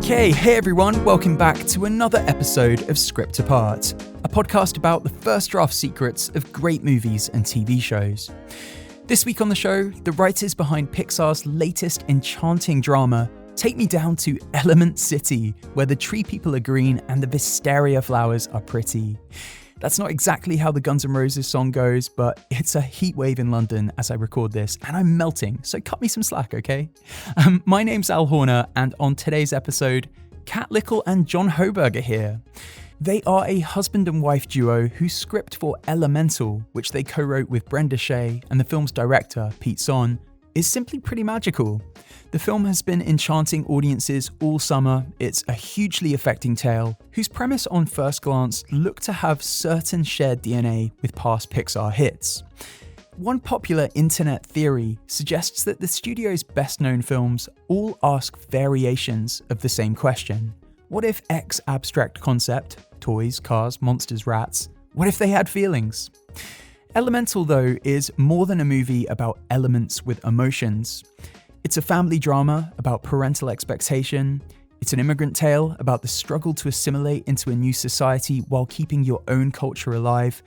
Okay, hey everyone, welcome back to another episode of Script Apart, a podcast about the first draft secrets of great movies and TV shows. This week on the show, the writers behind Pixar's latest enchanting drama take me down to Element City, where the tree people are green and the Vivisteria Flowers are pretty. That's not exactly how the Guns N' Roses song goes, but it's a heat wave in London as I record this, and I'm melting, so cut me some slack, okay? My name's Al Horner, and on today's episode, Kat Likkel and John Hoberg are here. They are a husband and wife duo whose script for Elemental, which they co-wrote with Brenda Hsueh and the film's director, Pete Sohn, is simply pretty magical. The film has been enchanting audiences all summer. It's a hugely affecting tale, whose premise on first glance looked to have certain shared DNA with past Pixar hits. One popular internet theory suggests that the studio's best-known films all ask variations of the same question. What if X abstract concept, toys, cars, monsters, rats, what if they had feelings? Elemental, though, is more than a movie about elements with emotions. It's a family drama about parental expectation. It's an immigrant tale about the struggle to assimilate into a new society while keeping your own culture alive.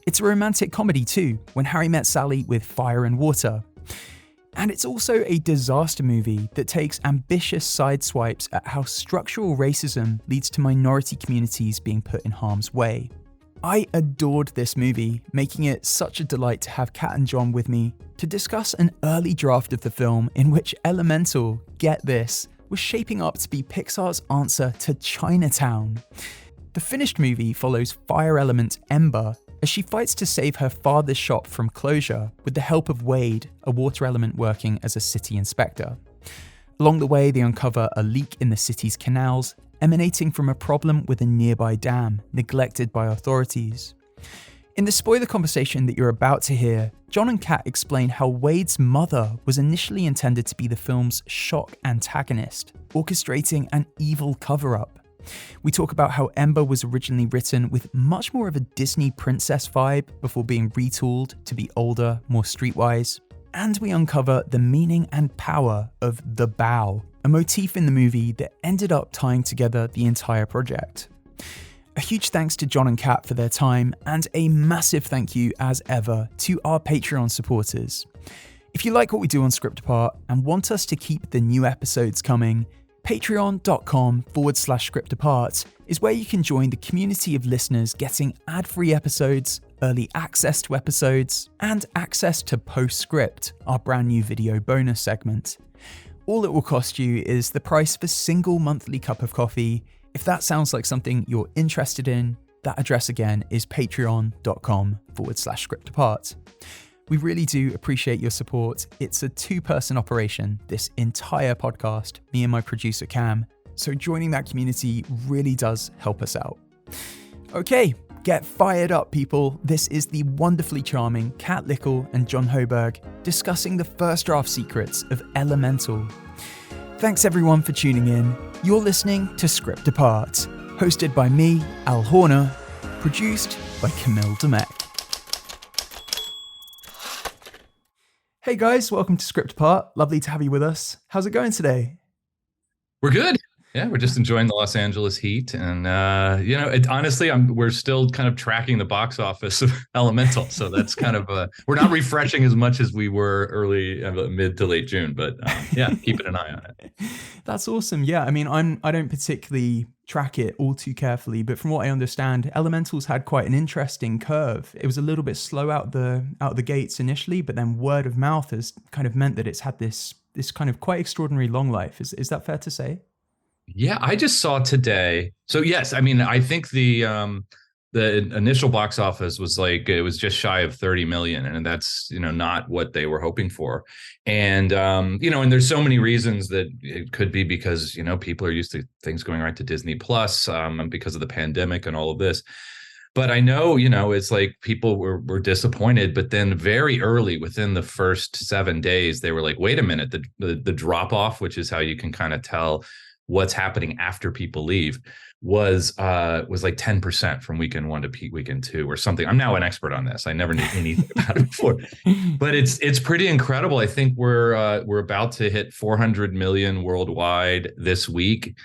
It's a romantic comedy too, When Harry Met Sally with fire and water. And it's also a disaster movie that takes ambitious sideswipes at how structural racism leads to minority communities being put in harm's way. I adored this movie, making it such a delight to have Kat and John with me to discuss an early draft of the film in which Elemental, get this, was shaping up to be Pixar's answer to Chinatown. The finished movie follows fire element Ember as she fights to save her father's shop from closure with the help of Wade, a water element working as a city inspector. Along the way, they uncover a leak in the city's canals, emanating from a problem with a nearby dam, neglected by authorities. In the spoiler conversation that you're about to hear, John and Kat explain how Wade's mother was initially intended to be the film's shock antagonist, orchestrating an evil cover-up. We talk about how Ember was originally written with much more of a Disney princess vibe before being retooled to be older, more streetwise. And we uncover the meaning and power of the bow, a motif in the movie that ended up tying together the entire project. A huge thanks to John and Kat for their time, and a massive thank you, as ever, to our Patreon supporters. If you like what we do on Script Apart and want us to keep the new episodes coming, patreon.com/Script Apart is where you can join the community of listeners getting ad-free episodes, early access to episodes, and access to Postscript, our brand new video bonus segment. All it will cost you is the price of a single monthly cup of coffee. If that sounds like something you're interested in, that address again is patreon.com/Script Apart. We really do appreciate your support. It's a two-person operation, this entire podcast, me and my producer Cam, so joining that community really does help us out. Okay, get fired up, people. This is the wonderfully charming Kat Likkel and John Hoberg discussing the first draft secrets of Elemental. Thanks everyone for tuning in. You're listening to Script Apart, hosted by me, Al Horner, produced by Camille Demek. Hey guys, welcome to Script Apart. Lovely to have you with us. How's it going today? We're good. Yeah, we're just enjoying the Los Angeles heat, and honestly, we're still kind of tracking the box office of Elemental, so that's kind of we're not refreshing as much as we were early, mid to late June, but yeah, keeping an eye on it. That's awesome. Yeah, I mean, I don't particularly track it all too carefully, but from what I understand, Elemental's had quite an interesting curve. It was a little bit slow out the gates initially, but then word of mouth has kind of meant that it's had this kind of quite extraordinary long life. Is that fair to say? Yeah, I just saw today. So yes, I mean, I think the initial box office was it was just shy of 30 million, and that's not what they were hoping for. And and there's so many reasons that it could be because people are used to things going right to Disney Plus because of the pandemic and all of this. But I know, it's like people were disappointed, but then very early within the first 7 days, they were like, wait a minute, the drop off, which is how you can kind of tell what's happening after people leave, was like 10% from weekend 1 to peak weekend 2 or something. I'm now an expert on this. I never knew anything about it before, but it's pretty incredible. I think we're about to hit 400 million worldwide this week.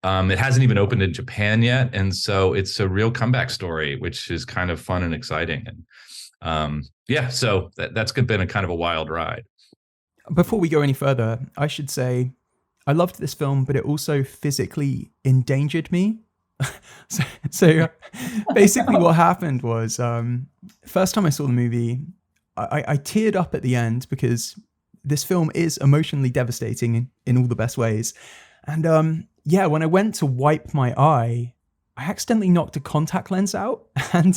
It hasn't even opened in Japan yet, and so it's a real comeback story, which is kind of fun and exciting. And so that's been a kind of a wild ride. Before we go any further, I should say I loved this film, but it also physically endangered me. so basically what happened was, first time I saw the movie, I teared up at the end because this film is emotionally devastating in all the best ways. And when I went to wipe my eye, I accidentally knocked a contact lens out. And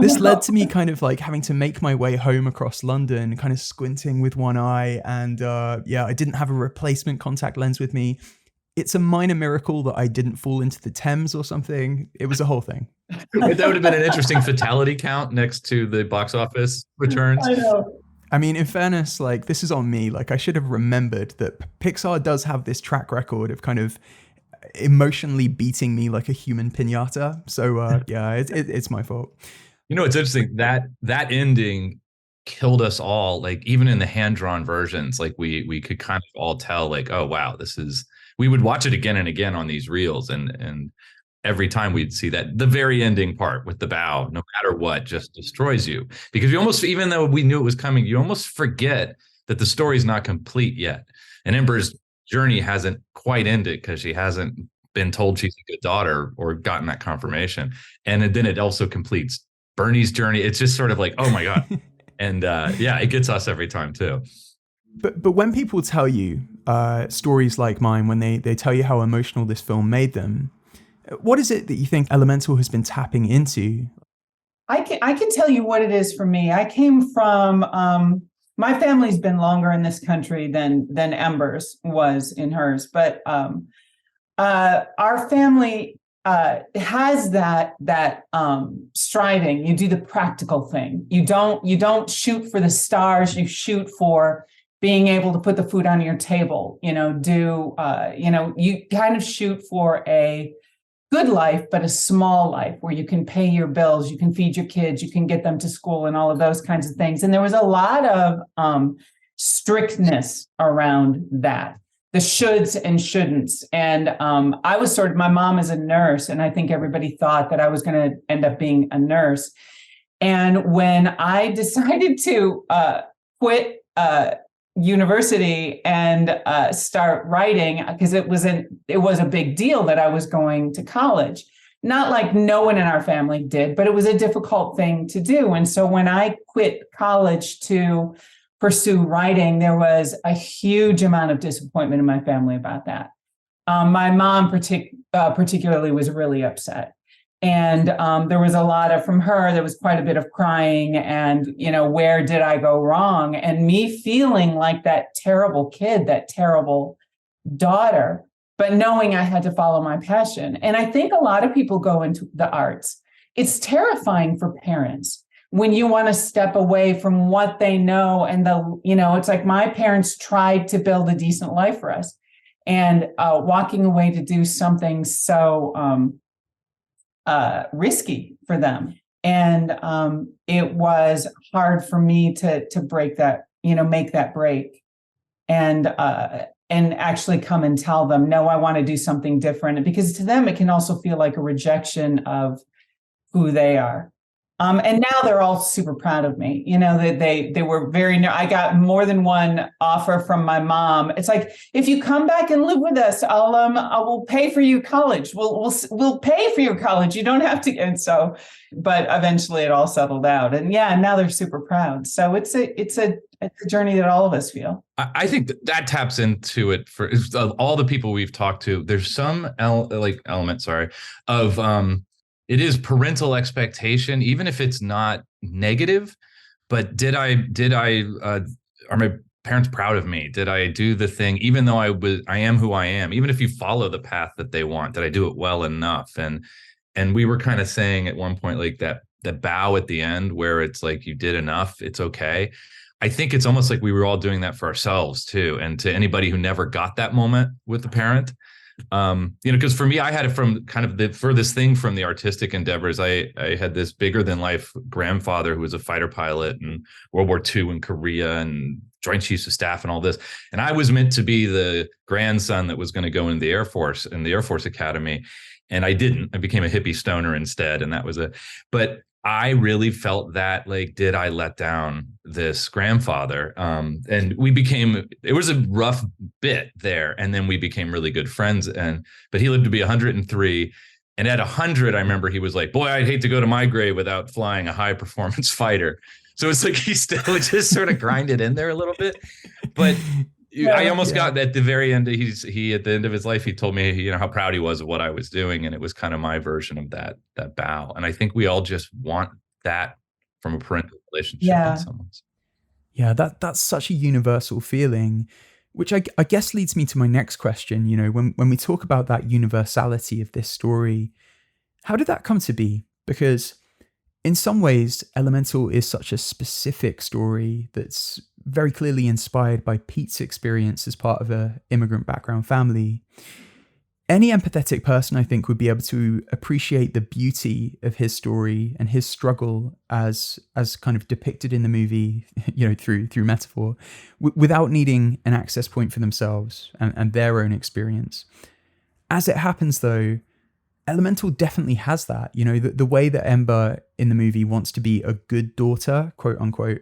this led to me kind of like having to make my way home across London, kind of squinting with one eye. And I didn't have a replacement contact lens with me. It's a minor miracle that I didn't fall into the Thames or something. It was a whole thing. That would have been an interesting fatality count next to the box office returns. I know. I mean, in fairness, like, this is on me. Like, I should have remembered that Pixar does have this track record of kind of emotionally beating me like a human piñata. So, it's my fault. You know, it's interesting that ending killed us all. Like, even in the hand-drawn versions, like we could kind of all tell, like, oh, wow, we would watch it again and again on these reels. And every time we'd see that the very ending part with the bow, no matter what, just destroys you, because you almost, even though we knew it was coming, you almost forget that the story's not complete yet. And Ember's journey hasn't quite ended because she hasn't been told she's a good daughter or gotten that confirmation. And then it also completes Bernie's journey. It's just sort of like, oh my God. And it gets us every time too. But when people tell you stories like mine, when they tell you how emotional this film made them, what is it that you think Elemental has been tapping into? I can tell you what it is for me. I came from, my family's been longer in this country than Ember's was in hers, but our family has that striving. You do the practical thing. You don't shoot for the stars. You shoot for being able to put the food on your table. You kind of shoot for a good life, but a small life where you can pay your bills, you can feed your kids, you can get them to school and all of those kinds of things. And there was a lot of strictness around that, the shoulds and shouldn'ts. And I was my mom is a nurse, and I think everybody thought that I was going to end up being a nurse. And when I decided to quit university and start writing, because it was a big deal that I was going to college. Not like no one in our family did, but it was a difficult thing to do. And so when I quit college to pursue writing, there was a huge amount of disappointment in my family about that. My mom particularly was really upset. And there was from her, there was quite a bit of crying and, where did I go wrong? And me feeling like that terrible kid, that terrible daughter, but knowing I had to follow my passion. And I think a lot of people go into the arts. It's terrifying for parents when you want to step away from what they know. And it's like my parents tried to build a decent life for us, and walking away to do something so risky for them. And it was hard for me to break that, make that break and actually come and tell them, no, I want to do something different. Because to them, it can also feel like a rejection of who they are. And now they're all super proud of me. That they were I got more than one offer from my mom. It's like, if you come back and live with us, I will pay for you college. We'll pay for your college. You don't have to. And so, but eventually it all settled out. And now they're super proud. So it's a journey that all of us feel. I think that taps into it for all the people we've talked to. There's some element, of it is parental expectation, even if it's not negative. But are my parents proud of me? Did I do the thing, even though I am who I am? Even if you follow the path that they want, did I do it well enough? And we were kind of saying at one point, like that bow at the end, where it's like you did enough, it's okay. I think it's almost like we were all doing that for ourselves too, and to anybody who never got that moment with the parent. Because for me, I had it from kind of the furthest thing from the artistic endeavors. I had this bigger than life grandfather who was a fighter pilot in World War II in Korea and Joint Chiefs of Staff and all this. And I was meant to be the grandson that was going to go into the Air Force in the Air Force Academy. And I didn't. I became a hippie stoner instead. And that was it. But I really felt that, like, did I let down this grandfather? And it was a rough bit there. And then we became really good friends. But he lived to be 103. And at 100, I remember he was like, boy, I'd hate to go to my grave without flying a high performance fighter. So it's like he still just sort of grinded in there a little bit. But I almost got at the very end. He at the end of his life, he told me, you know, how proud he was of what I was doing. And it was kind of my version of that bow. And I think we all just want that from a parental relationship in some ways. Yeah, that's such a universal feeling, which I guess leads me to my next question. You know, when we talk about that universality of this story, how did that come to be? Because in some ways, Elemental is such a specific story that's very clearly inspired by Pete's experience as part of an immigrant background family. Any empathetic person, I think, would be able to appreciate the beauty of his story and his struggle as kind of depicted in the movie, you know, through metaphor, without needing an access point for themselves and their own experience. As it happens, though, Elemental definitely has that. You know, the way that Ember in the movie wants to be a good daughter, quote unquote,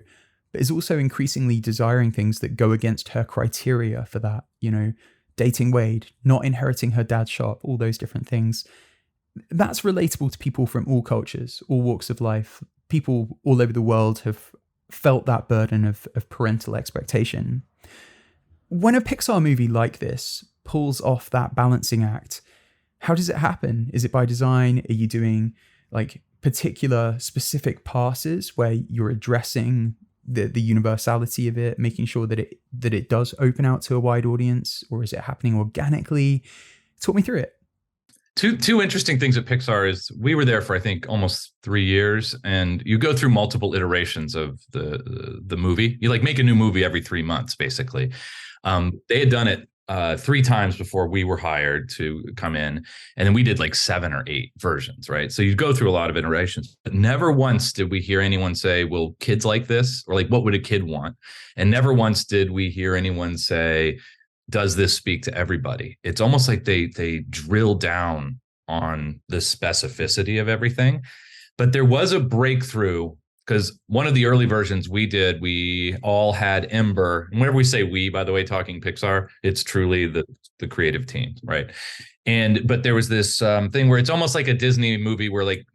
but is also increasingly desiring things that go against her criteria for that, you know, dating Wade, not inheriting her dad's shop, all those different things. That's relatable to people from all cultures, all walks of life. People all over the world have felt that burden of parental expectation. When a Pixar movie like this pulls off that balancing act, how does it happen? Is it by design? Are you doing like particular specific passes where you're addressing the universality of it, making sure that it does open out to a wide audience, or is it happening organically? Talk me through it. Two interesting things at Pixar is we were there for, I think, almost 3 years, and you go through multiple iterations of the movie. You like make a new movie every 3 months, basically. They had done it 3 times before we were hired to come in. And then we did like 7 or 8 versions, right? So you go through a lot of iterations, but never once did we hear anyone say, well, kids like this, or like, what would a kid want? And never once did we hear anyone say, does this speak to everybody? It's almost like they drill down on the specificity of everything. But there was a breakthrough, because one of the early versions we did, we all had Ember. And whenever we say we, by the way, talking Pixar, it's truly the creative team, right? But there was this thing where it's almost like a Disney movie where like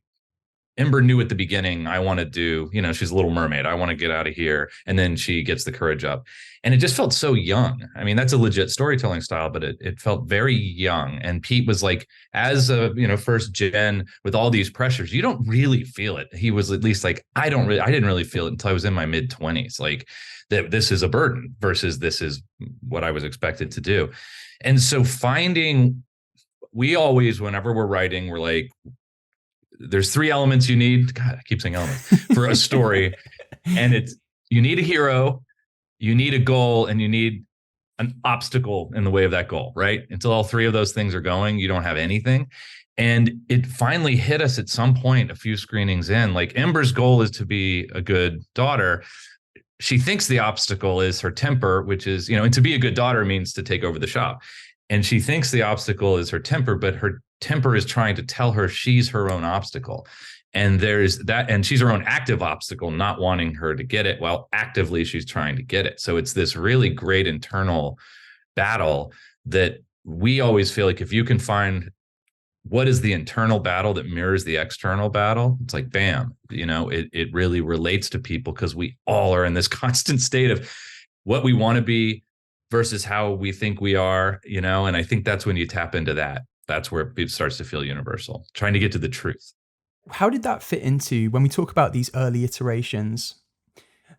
Ember knew at the beginning, I want to do, you know, she's a little mermaid. I want to get out of here. And then she gets the courage up. And it just felt so young. I mean, that's a legit storytelling style, but it felt very young. And Pete was like, as a, you know, first gen with all these pressures, you don't really feel it. He was at least like, I didn't really feel it until I was in my mid-20s. Like that this is a burden versus this is what I was expected to do. And so we always, whenever we're writing, we're like, there's 3 elements you need. God, I keep saying elements for a story. And you need a hero, you need a goal, and you need an obstacle in the way of that goal, right? Until all 3 of those things are going, you don't have anything. And it finally hit us at some point, a few screenings in, like Ember's goal is to be a good daughter. She thinks the obstacle is her temper, which is, you know, and to be a good daughter means to take over the shop. And she thinks the obstacle is her temper, but her temper is trying to tell her she's her own obstacle. And there's that, and she's her own active obstacle, not wanting her to get it, while actively she's trying to get it. So it's this really great internal battle that we always feel like if you can find what is the internal battle that mirrors the external battle, it's like, bam, you know, it really relates to people, because we all are in this constant state of what we want to be versus how we think we are, you know. And I think that's when you tap into that. That's where it starts to feel universal, trying to get to the truth. How did that fit into when we talk about these early iterations?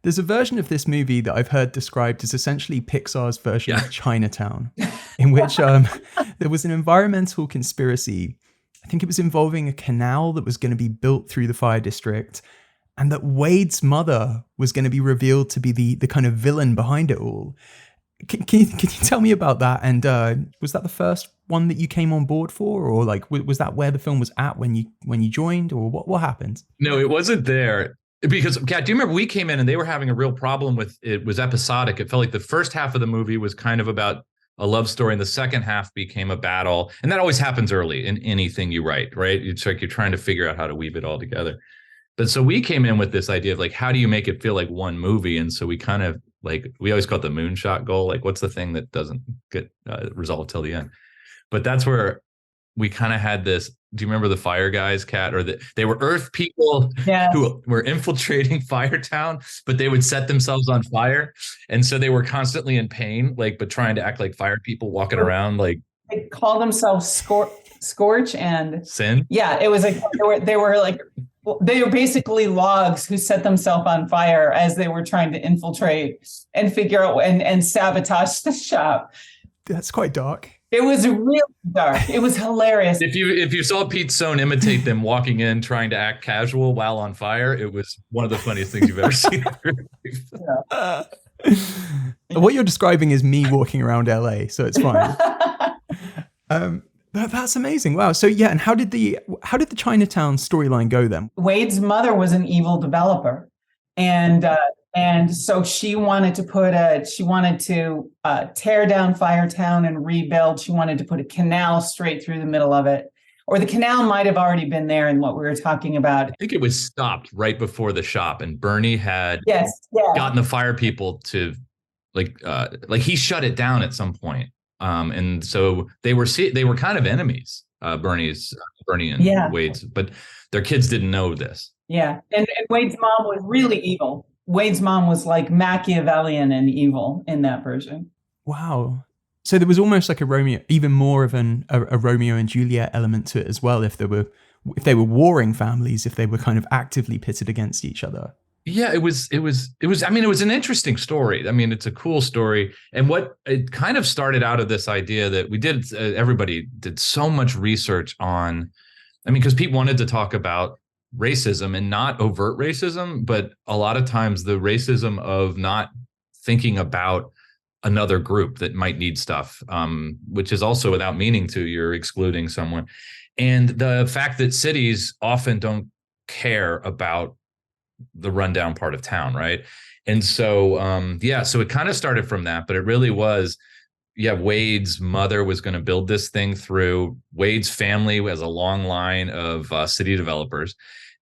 There's a version of this movie that I've heard described as essentially Pixar's version of Chinatown, in which there was an environmental conspiracy. I think it was involving a canal that was going to be built through the fire district, and that Wade's mother was going to be revealed to be the kind of villain behind it all. Can you tell me about that? And was that the first one that you came on board for, or like was that where the film was at when you joined, or what happened? No, it wasn't there. Because, Kat, do you remember we came in and they were having a real problem with it? Was episodic. It felt like the first half of the movie was kind of about a love story, and the second half became a battle. And that always happens early in anything you write, right? It's like you're trying to figure out how to weave it all together. But so we came in with this idea of like, how do you make it feel like one movie? And so we kind of like, we always call it the moonshot goal. Like, what's the thing that doesn't get resolved till the end? But that's where we kind of had this. Do you remember the fire guys, Kat? Or they were Earth people who were infiltrating Firetown, but they would set themselves on fire, and so they were constantly in pain, like, but trying to act like fire people, walking around like they called themselves Scorch and Sin. Yeah, it was like they were basically logs who set themselves on fire as they were trying to infiltrate and figure out and sabotage the shop. That's quite dark. It was really dark. It was hilarious. If you saw Pete Sohn imitate them walking in trying to act casual while on fire, it was one of the funniest things you've ever seen. What you're describing is me walking around LA, so it's fine. That's amazing. Wow. So yeah, and how did the Chinatown storyline go then? Wade's mother was an evil developer, and so she wanted to tear down Firetown and rebuild. She wanted to put a canal straight through the middle of it. Or the canal might have already been there in what we were talking about. I think it was stopped right before the shop, and Bernie had gotten the fire people to like he shut it down at some point. And so they were kind of enemies, Bernie and Wade's, but their kids didn't know this. Yeah, and Wade's mom was really evil. Wade's mom was like Machiavellian and evil in that version. Wow. So there was almost like even more of a Romeo and Juliet element to it as well. If they were warring families, if they were kind of actively pitted against each other. Yeah, it was. I mean, it was an interesting story. I mean, it's a cool story. And what it kind of started out of this idea that we did, everybody did so much research on, I mean, because Pete wanted to talk about racism, and not overt racism, but a lot of times the racism of not thinking about another group that might need stuff, which is also without meaning to, you're excluding someone. And the fact that cities often don't care about the rundown part of town, right? And so, so it kind of started from that, but it really was, Wade's mother was going to build this thing through. Wade's family has a long line of city developers,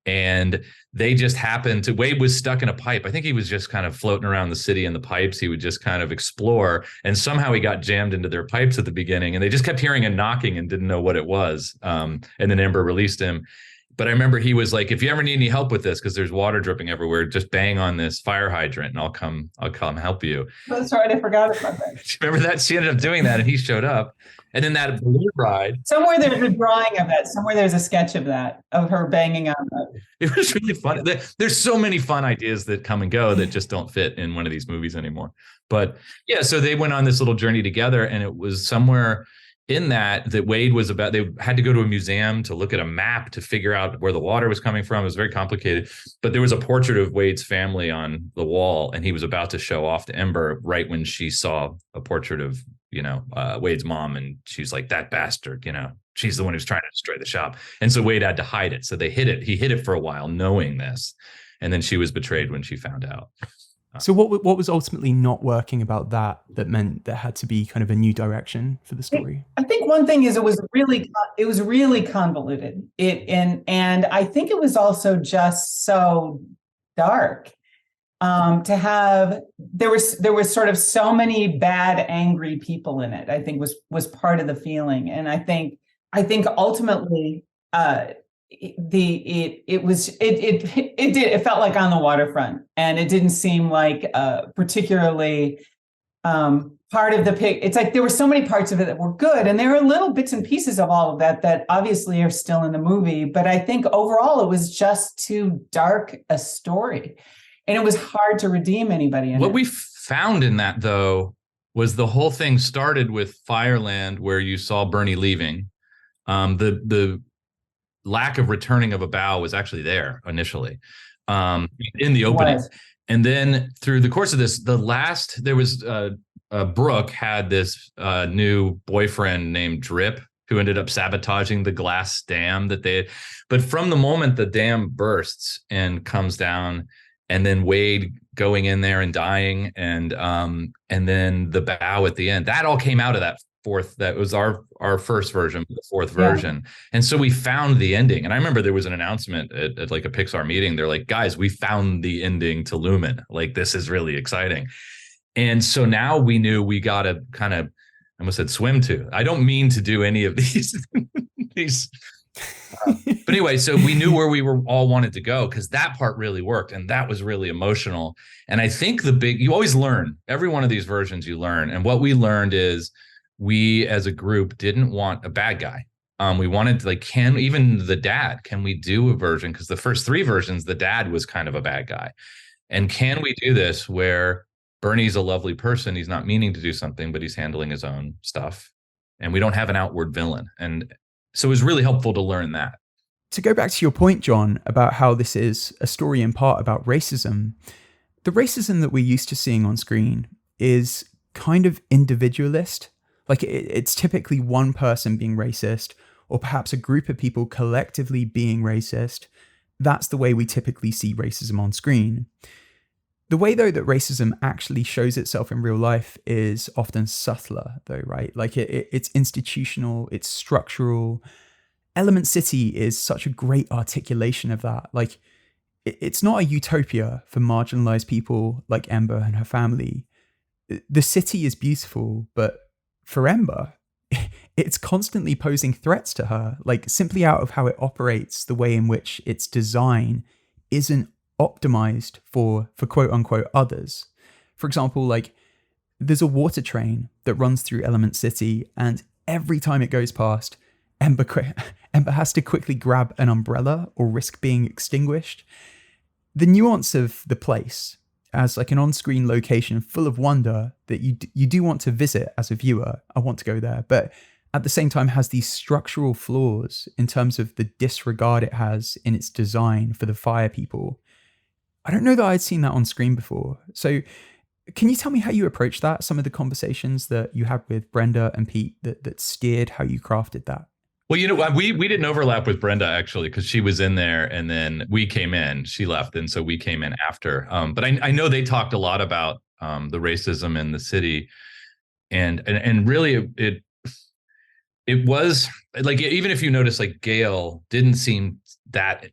and they just happened to, Wade was stuck in a pipe. I think he was just kind of floating around the city in the pipes. He would just kind of explore, and somehow he got jammed into their pipes at the beginning, and they just kept hearing a knocking and didn't know what it was. And then Amber released him. But I remember he was like, if you ever need any help with this, because there's water dripping everywhere, just bang on this fire hydrant and I'll come help you. That's right. I forgot about that. Remember that? She ended up doing that, and he showed up. And then that balloon ride. Somewhere there's a drawing of that. Somewhere there's a sketch of that, of her banging on that. It was really fun. There's so many fun ideas that come and go that just don't fit in one of these movies anymore. But yeah, so they went on this little journey together, and it was somewhere in that Wade was about, they had to go to a museum to look at a map to figure out where the water was coming from. It was very complicated, but there was a portrait of Wade's family on the wall, and he was about to show off to Ember right when she saw a portrait of, Wade's mom. And she's like, that bastard, she's the one who's trying to destroy the shop. And so Wade had to hide it. So they hid it. He hid it for a while knowing this. And then she was betrayed when she found out. So what was ultimately not working about that meant there had to be kind of a new direction for the story? I think one thing is it was really convoluted. And I think it was also just so dark. There was sort of so many bad, angry people in it, I think was part of the feeling. And I think ultimately it felt like On the Waterfront, and it didn't seem like particularly part of the pic. It's like there were so many parts of it that were good, and there are little bits and pieces of all of that obviously are still in the movie, but I think overall it was just too dark a story, and it was hard to redeem anybody in it. What we found in that, though, was the whole thing started with Fireland, where you saw Bernie leaving. The lack of returning of a bow was actually there initially, in the opening. And then through the course of this, Brooke had this new boyfriend named Drip, who ended up sabotaging the glass dam that they had. But from the moment the dam bursts and comes down, and then Wade going in there and dying, and then the bow at the end, that all came out of that was our first version, the fourth version. And so we found the ending. And I remember there was an announcement at like a Pixar meeting. They're like, guys, we found the ending to Lumen. Like, this is really exciting. And so now we knew we got to kind of, I almost said swim to. I don't mean to do any of these. But anyway, so we knew where we were all wanted to go, because that part really worked. And that was really emotional. And I think you always learn, every one of these versions you learn. And what we learned is, we as a group didn't want a bad guy. We wanted to, like, even the dad, can we do a version? Because the first three versions, the dad was kind of a bad guy. And can we do this where Bernie's a lovely person, he's not meaning to do something, but he's handling his own stuff, and we don't have an outward villain? And so it was really helpful to learn that. To go back to your point, John, about how this is a story in part about racism, the racism that we're used to seeing on screen is kind of individualist. Like, it's typically one person being racist, or perhaps a group of people collectively being racist. That's the way we typically see racism on screen. The way, though, that racism actually shows itself in real life is often subtler, though, right? Like, it's institutional, it's structural. Element City is such a great articulation of that. Like, it's not a utopia for marginalized people like Ember and her family. The city is beautiful, but for Ember, it's constantly posing threats to her, like, simply out of how it operates, the way in which its design isn't optimized for quote unquote others. For example, like, there's a water train that runs through Element City, and every time it goes past, Ember has to quickly grab an umbrella or risk being extinguished. The nuance of the place as like an on-screen location full of wonder that you do want to visit as a viewer. I want to go there, but at the same time has these structural flaws in terms of the disregard it has in its design for the fire people. I don't know that I'd seen that on screen before. So can you tell me how you approached that? Some of the conversations that you had with Brenda and Pete that steered how you crafted that? Well, we didn't overlap with Brenda, actually, because she was in there and then we came in, she left. And so we came in after. But I know they talked a lot about the racism in the city. And really it was like, even if you notice, like, Gail didn't seem that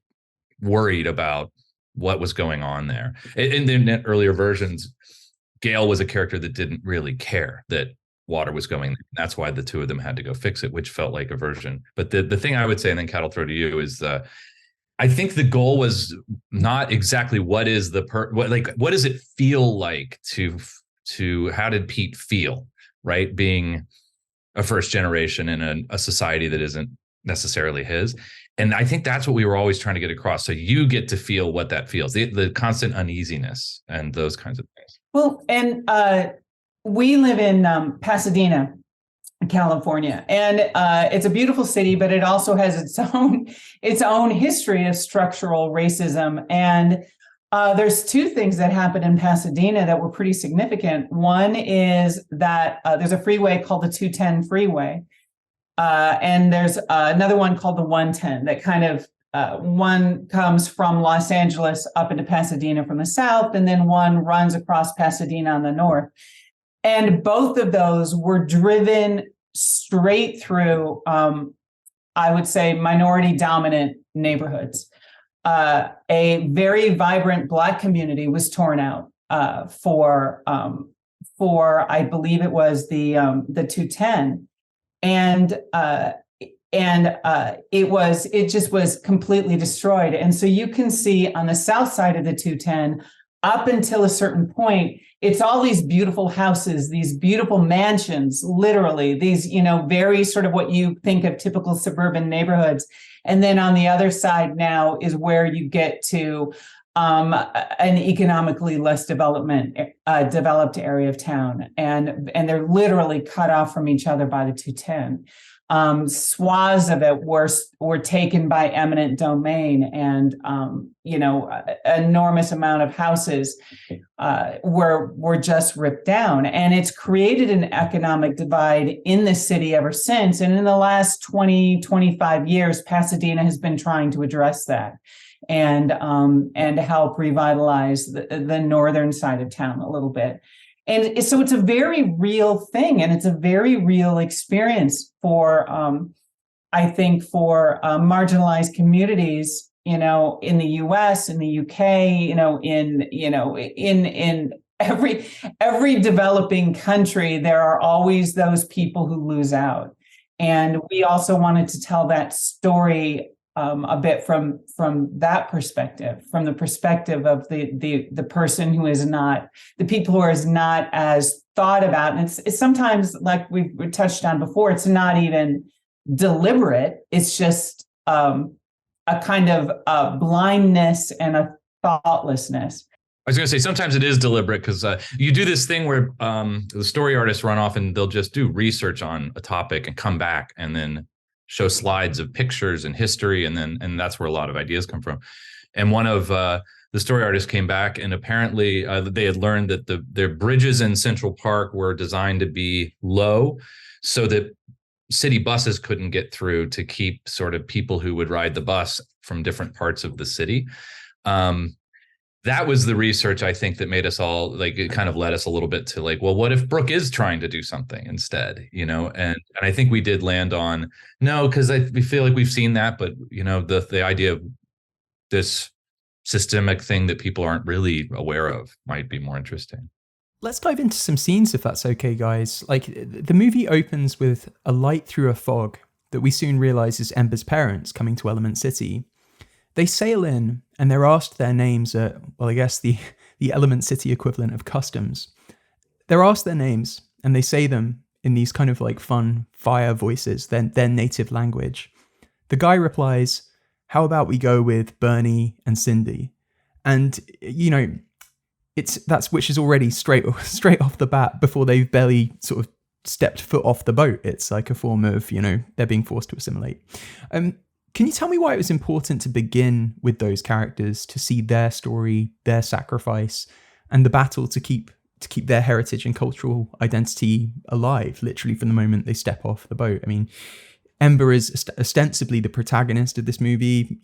worried about what was going on there. In the earlier versions, Gail was a character that didn't really care that water was going there. That's why the two of them had to go fix it, which felt like a version. But the thing I would say, and then Kat, I'll throw to you, is I think the goal was not exactly what is what does it feel like to how did Pete feel, right? Being a first generation in a society that isn't necessarily his. And I think that's what we were always trying to get across. So you get to feel what that feels, the constant uneasiness and those kinds of things. Well, and we live in Pasadena, California, and it's a beautiful city, but it also has its own history of structural racism. And there's two things that happened in Pasadena that were pretty significant. One is that there's a freeway called the 210 freeway, and there's another one called the 110 that kind of one comes from Los Angeles up into Pasadena from the south, and then one runs across Pasadena on the north. And both of those were driven straight through, I would say, minority-dominant neighborhoods. A very vibrant Black community was torn out for I believe it was the 210, and it just was completely destroyed. And so you can see on the south side of the 210, up until a certain point, it's all these beautiful houses, these beautiful mansions, literally, these, very sort of what you think of typical suburban neighborhoods. And then on the other side now is where you get to an economically less developed area of town. And they're literally cut off from each other by the 210. Swaths of it were taken by eminent domain, and enormous amount of houses were just ripped down. And it's created an economic divide in the city ever since. And in the last 20, 25 years, Pasadena has been trying to address that and help revitalize the northern side of town a little bit. And so it's a very real thing, and it's a very real experience for, I think, for marginalized communities, in the U.S., in the U.K., in every developing country, there are always those people who lose out. And we also wanted to tell that story a bit from that perspective, from the perspective of the person who is not, the people who is not as thought about. And it's sometimes, like we touched on before, it's not even deliberate. It's just a kind of blindness and a thoughtlessness. I was going to say, sometimes it is deliberate, because you do this thing where the story artists run off and they'll just do research on a topic and come back and then show slides of pictures and history, and that's where a lot of ideas come from. And one of the story artists came back, and apparently they had learned that their bridges in Central Park were designed to be low so that city buses couldn't get through, to keep sort of people who would ride the bus from different parts of the city. That was the research, I think, that made us all, like, it kind of led us a little bit to, like, well, what if Brooke is trying to do something instead, and I think we did land on no, because we feel like we've seen that, but the idea of this systemic thing that people aren't really aware of might be more interesting. Let's dive into some scenes, if that's okay, guys. Like, the movie opens with a light through a fog that we soon realize is Ember's parents coming to Element City. They sail in and they're asked their names at, well, I guess the Element City equivalent of customs. They're asked their names and they say them in these kind of like fun fire voices, their native language. The guy replies, "How about we go with Bernie and Cindy?" And, which is already straight off the bat, before they've barely sort of stepped foot off the boat. It's like a form of, they're being forced to assimilate. Can you tell me why it was important to begin with those characters, to see their story, their sacrifice, and the battle to keep their heritage and cultural identity alive, literally from the moment they step off the boat? I mean, Ember is ostensibly the protagonist of this movie.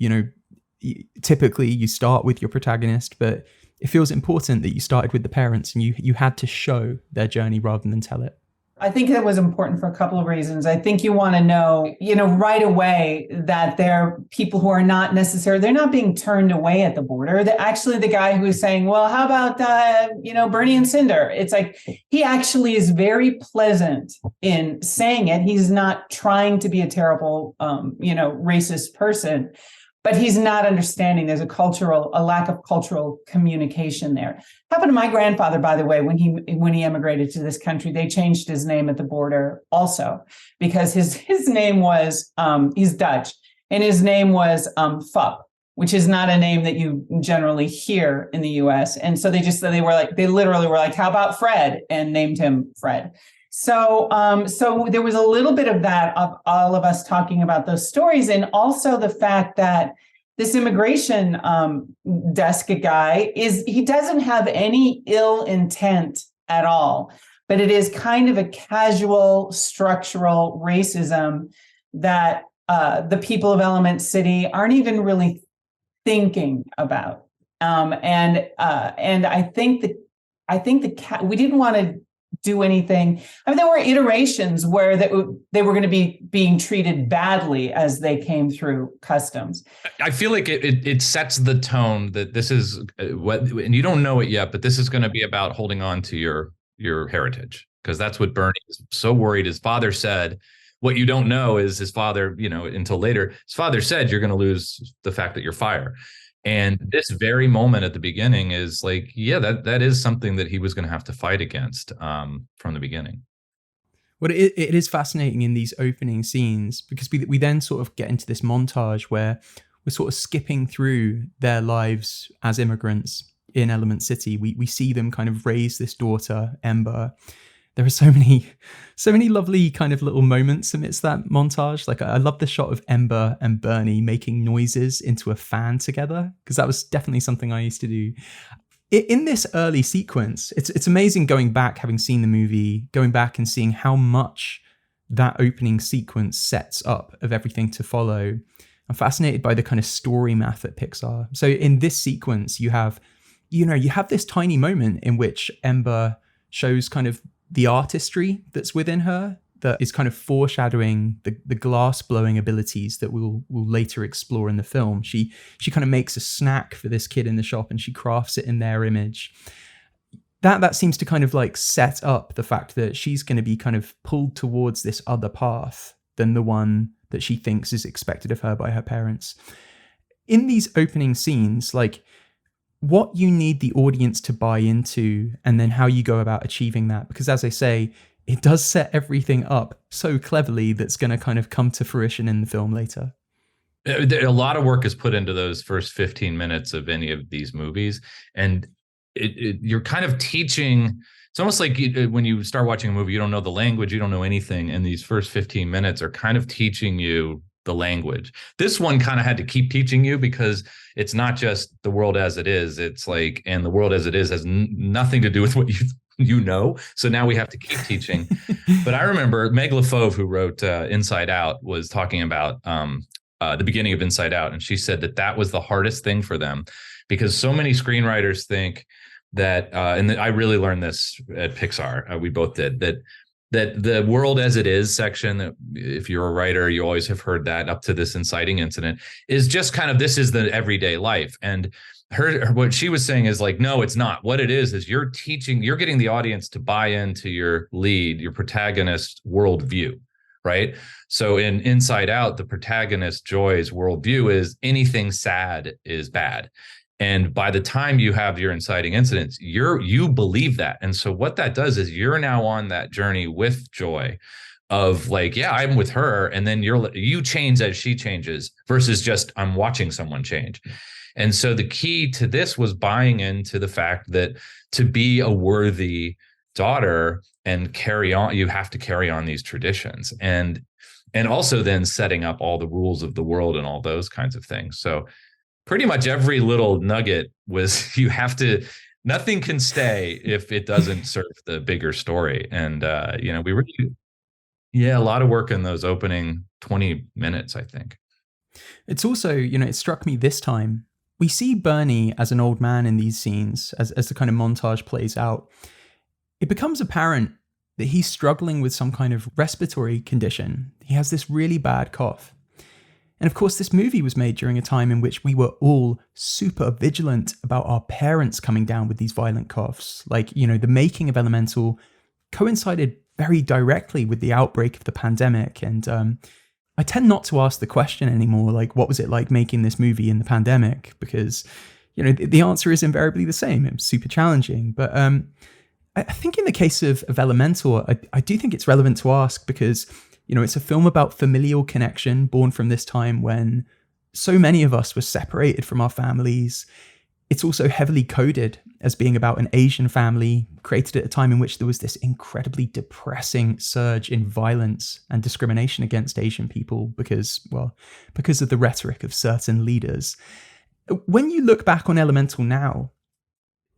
Typically you start with your protagonist, but it feels important that you started with the parents and you had to show their journey rather than tell it. I think that was important for a couple of reasons. I think you want to know, right away that they're people who are not necessarily, they're not being turned away at the border. Actually, the guy who is saying, well, how about, Bernie and Cinder? It's like, he actually is very pleasant in saying it. He's not trying to be a terrible, racist person, but he's not understanding there's a lack of cultural communication there. Happened to my grandfather, by the way, when he immigrated to this country. They changed his name at the border also, because his name was, he's Dutch, and his name was Fup, which is not a name that you generally hear in the US. And so they literally were like, how about Fred? And named him Fred. So there was a little bit of that, of all of us talking about those stories, and also the fact that this immigration desk guy he doesn't have any ill intent at all, but it is kind of a casual structural racism that the people of Element City aren't even really thinking about. And I think we didn't want to do anything. I mean, there were iterations where they were going to be being treated badly as they came through customs. I feel like it sets the tone that this is what, and you don't know it yet, but this is going to be about holding on to your heritage, because that's what Bernie is so worried. His father said, what you don't know is his father, until later, his father said, you're going to lose the fact that you're fire. And this very moment at the beginning is like, yeah, that is something that he was going to have to fight against from the beginning. Well, it is fascinating in these opening scenes, because we then sort of get into this montage where we're sort of skipping through their lives as immigrants in Element City. We see them kind of raise this daughter, Ember. There are so many lovely kind of little moments amidst that montage. Like, I love the shot of Ember and Bernie making noises into a fan together, because that was definitely something I used to do. In this early sequence, it's amazing going back, having seen the movie, going back and seeing how much that opening sequence sets up of everything to follow. I'm fascinated by the kind of story math at Pixar. So in this sequence, you have this tiny moment in which Ember shows kind of the artistry that's within her, that is kind of foreshadowing the glass blowing abilities that we'll later explore in the film. She kind of makes a snack for this kid in the shop and she crafts it in their image. That seems to kind of like set up the fact that she's going to be kind of pulled towards this other path than the one that she thinks is expected of her by her parents. In these opening scenes, like what you need the audience to buy into and then how you go about achieving that. Because as I say, it does set everything up so cleverly that's going to kind of come to fruition in the film later. A lot of work is put into those first 15 minutes of any of these movies. And you're kind of teaching. It's almost like when you start watching a movie, you don't know the language, you don't know anything. And these first 15 minutes are kind of teaching you the language. This one kind of had to keep teaching you because it's not just the world as it is. It's like, and the world as it is has nothing to do with what you know. So now we have to keep teaching. But I remember Meg LaFauve, who wrote Inside Out, was talking about the beginning of Inside Out. And she said that was the hardest thing for them because so many screenwriters think that, and I really learned this at Pixar, we both did, that the world as it is section, that if you're a writer, you always have heard that up to this inciting incident, is just kind of, this is the everyday life. And what she was saying is like, no, it's not. What it is you're getting the audience to buy into your lead, your protagonist worldview, right? So in Inside Out, the protagonist Joy's worldview is anything sad is bad. And by the time you have your inciting incidents, you believe that. And so what that does is you're now on that journey with Joy of like, yeah, I'm with her. And then you change as she changes versus just I'm watching someone change. And so the key to this was buying into the fact that to be a worthy daughter and carry on, you have to carry on these traditions and also then setting up all the rules of the world and all those kinds of things. So pretty much every little nugget was nothing can stay if it doesn't serve the bigger story. And, we really, a lot of work in those opening 20 minutes, I think. It's also, it struck me this time, we see Bernie as an old man in these scenes as the kind of montage plays out. It becomes apparent that he's struggling with some kind of respiratory condition. He has this really bad cough. And of course, this movie was made during a time in which we were all super vigilant about our parents coming down with these violent coughs. Like, the making of Elemental coincided very directly with the outbreak of the pandemic. And I tend not to ask the question anymore, like, what was it like making this movie in the pandemic? Because, the answer is invariably the same. It was super challenging. But I think in the case of Elemental, I do think it's relevant to ask because it's a film about familial connection born from this time when so many of us were separated from our families. It's also heavily coded as being about an Asian family created at a time in which there was this incredibly depressing surge in violence and discrimination against Asian people because of the rhetoric of certain leaders. When you look back on Elemental now,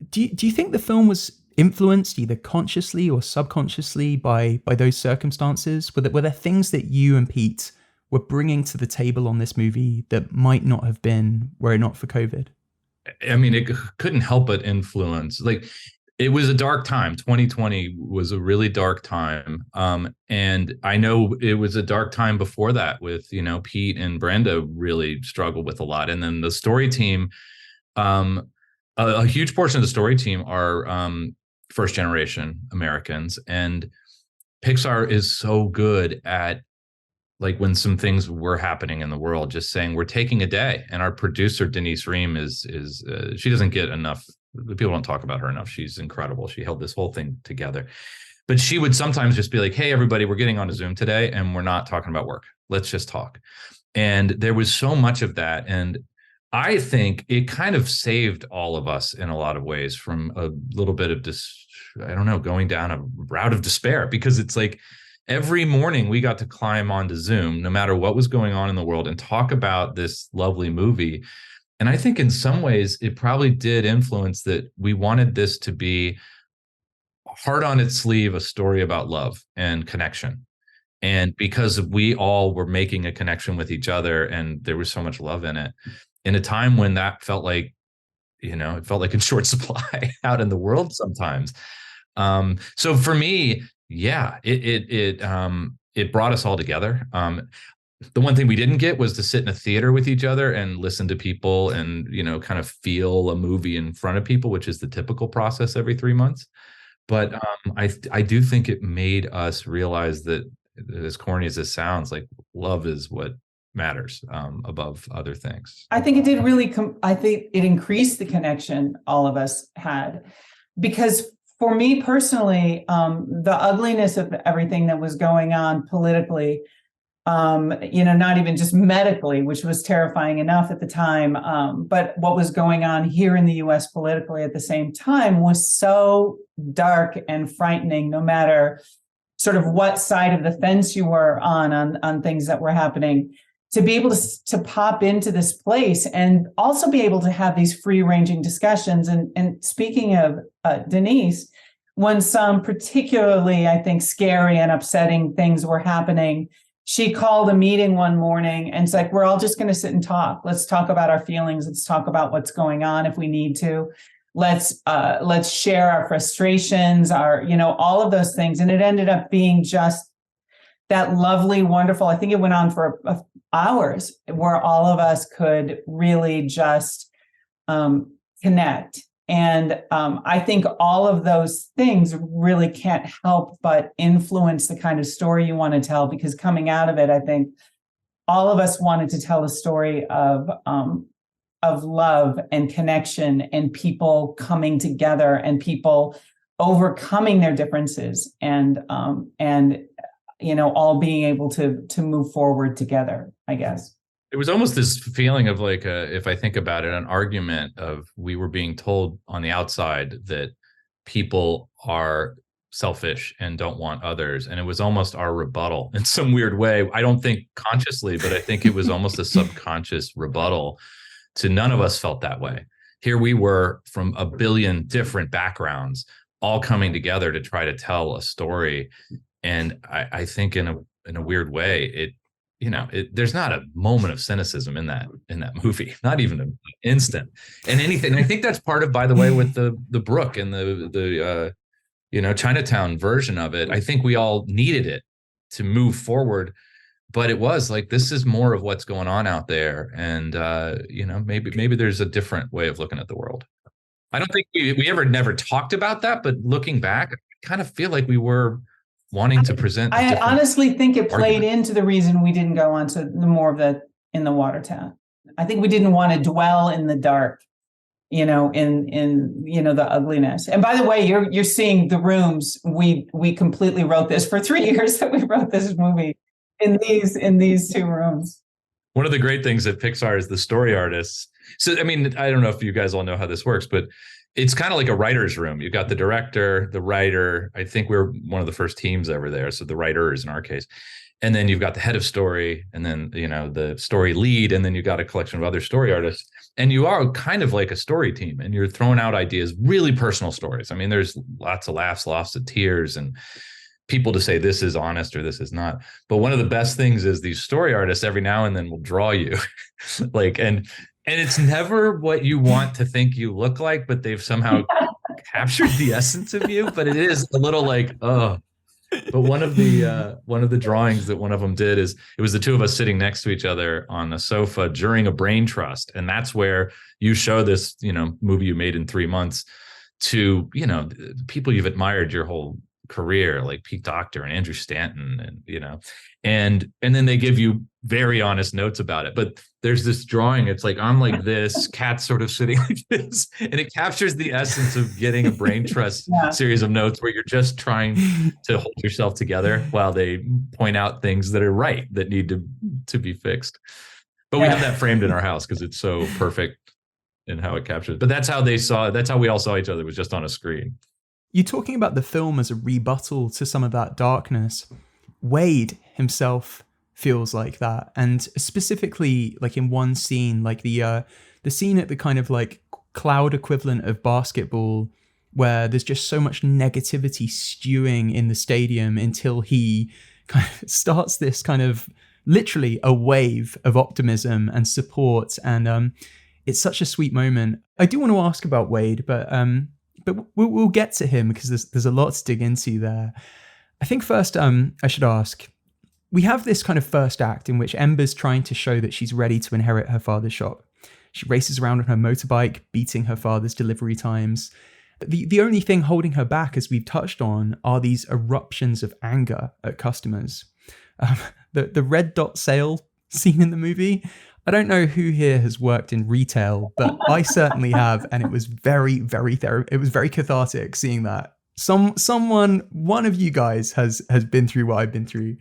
do you think the film was influenced either consciously or subconsciously by those circumstances? Were there things that you and Pete were bringing to the table on this movie that might not have been were it not for COVID? I mean, it couldn't help but influence. Like, it was a dark time. 2020 was a really dark time. And I know it was a dark time before that with, Pete and Brenda really struggled with a lot. And then the story team, a huge portion of the story team are first generation Americans, and Pixar is so good at, like, when some things were happening in the world, just saying we're taking a day. And our producer Denise Ream is she doesn't get enough. People don't talk about her enough. She's incredible. She held this whole thing together. But she would sometimes just be like, "Hey, everybody, we're getting on a Zoom today, and we're not talking about work. Let's just talk." And there was so much of that, and I think it kind of saved all of us in a lot of ways from a little bit of going down a route of despair, because it's like every morning we got to climb onto Zoom, no matter what was going on in the world, and talk about this lovely movie. And I think in some ways it probably did influence that we wanted this to be heart on its sleeve, a story about love and connection. And because we all were making a connection with each other and there was so much love in it, in a time when that felt like, it felt like in short supply out in the world sometimes. So for me, yeah, it brought us all together. The one thing we didn't get was to sit in a theater with each other and listen to people and, kind of feel a movie in front of people, which is the typical process every 3 months. But I do think it made us realize that, as corny as this sounds, like love is what matters above other things. I think it did really, I think it increased the connection all of us had, because for me personally, the ugliness of everything that was going on politically, not even just medically, which was terrifying enough at the time, but what was going on here in the US politically at the same time was so dark and frightening, no matter sort of what side of the fence you were on things that were happening. To be able to pop into this place and also be able to have these free-ranging discussions. And speaking of Denise, when some particularly, I think, scary and upsetting things were happening, she called a meeting one morning and it's like, we're all just going to sit and talk. Let's talk about our feelings. Let's talk about what's going on if we need to. Let's share our frustrations, all of those things. And it ended up being just that lovely, wonderful, I think it went on for hours, where all of us could really just connect. And I think all of those things really can't help but influence the kind of story you want to tell, because coming out of it, I think all of us wanted to tell a story of love and connection and people coming together and people overcoming their differences and all being able to move forward together, I guess. It was almost this feeling of like, if I think about it, an argument of, we were being told on the outside that people are selfish and don't want others. And it was almost our rebuttal in some weird way. I don't think consciously, but I think it was almost a subconscious rebuttal to, none of us felt that way. Here we were from a billion different backgrounds, all coming together to try to tell a story. And I think in a weird way, there's not a moment of cynicism in that movie, not even an instant. And anything. I think that's part of, by the way, with the Brook and the Chinatown version of it. I think we all needed it to move forward, but it was like, this is more of what's going on out there, and maybe there's a different way of looking at the world. I don't think we never talked about that, but looking back, I kind of feel like we were wanting to present. I honestly think it played into the reason we didn't go on to the more of the in the Watertown. I think we didn't want to dwell in the dark, in the ugliness. And by the way, you're seeing the rooms. We completely wrote this for 3 years that we wrote this movie in these 2 rooms. One of the great things at Pixar is the story artists. So, I mean, I don't know if you guys all know how this works, but it's kind of like a writer's room. You've got the director, the writer. I think we're one of the first teams ever there. So the writers in our case. And then you've got the head of story, and then, the story lead. And then you've got a collection of other story artists. And you are kind of like a story team, and you're throwing out ideas, really personal stories. I mean, there's lots of laughs, lots of tears, and people to say this is honest or this is not. But one of the best things is these story artists every now and then will draw you and it's never what you want to think you look like, but they've somehow captured the essence of you. But it is a little like, oh. But one of the drawings that one of them did is, it was the 2 of us sitting next to each other on a sofa during a brain trust. And that's where you show this, movie you made in 3 months to, people you've admired your whole career, like Pete Docter and Andrew Stanton, and then they give you very honest notes about it. But there's this drawing, it's like, I'm like this, Kat's sort of sitting like this, and it captures the essence of getting a brain trust series of notes where you're just trying to hold yourself together while they point out things that are right, that need to be fixed. But we have that framed in our house because it's so perfect in how it captures. But that's how we all saw each other, was just on a screen. You're talking about the film as a rebuttal to some of that darkness. Wade himself feels like that, and specifically, like in one scene, like the the scene at the kind of like cloud equivalent of basketball, where there's just so much negativity stewing in the stadium until he kind of starts this kind of literally a wave of optimism and support. And it's such a sweet moment. I do want to ask about Wade, but we'll get to him because there's a lot to dig into there. I think first I should ask, we have this kind of first act in which Ember's trying to show that she's ready to inherit her father's shop. She races around on her motorbike, beating her father's delivery times. The only thing holding her back, as we've touched on, are these eruptions of anger at customers. The red dot sale scene in the movie, I don't know who here has worked in retail, but I certainly have, and it was very, very it was very cathartic seeing that. One of you guys has been through what I've been through.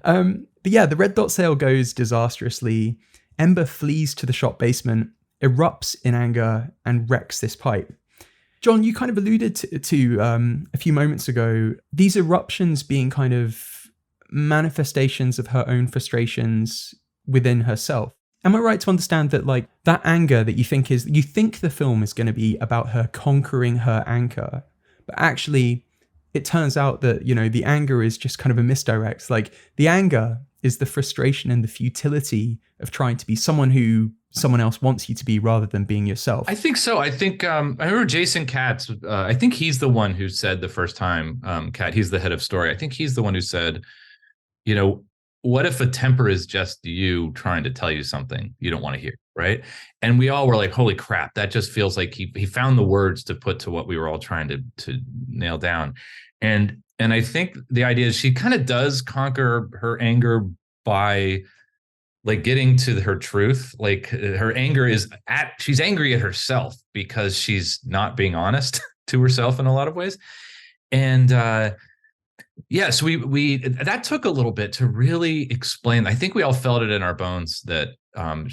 But yeah, the red dot sale goes disastrously. Ember flees to the shop basement, erupts in anger, and wrecks this pipe. John, you kind of alluded to a few moments ago, these eruptions being kind of manifestations of her own frustrations within herself. Am I right to understand that like that anger that you think the film is going to be about her conquering her anger, but actually it turns out that, you know, the anger is just kind of a misdirect. Like the anger is the frustration and the futility of trying to be someone who someone else wants you to be rather than being yourself. I think so. I think I remember Jason Katz. I think he's the one who said the first time, Kat, he's the head of story. I think he's the one who said, you know, what if a temper is just you trying to tell you something you don't want to hear, right? And we all were like, holy crap, that just feels like he found the words to put to what we were all trying to nail down. And I think the idea is she kind of does conquer her anger by like getting to her truth. Like her anger is she's angry at herself because she's not being honest to herself in a lot of ways. And yeah, so we that took a little bit to really explain. I think we all felt it in our bones that I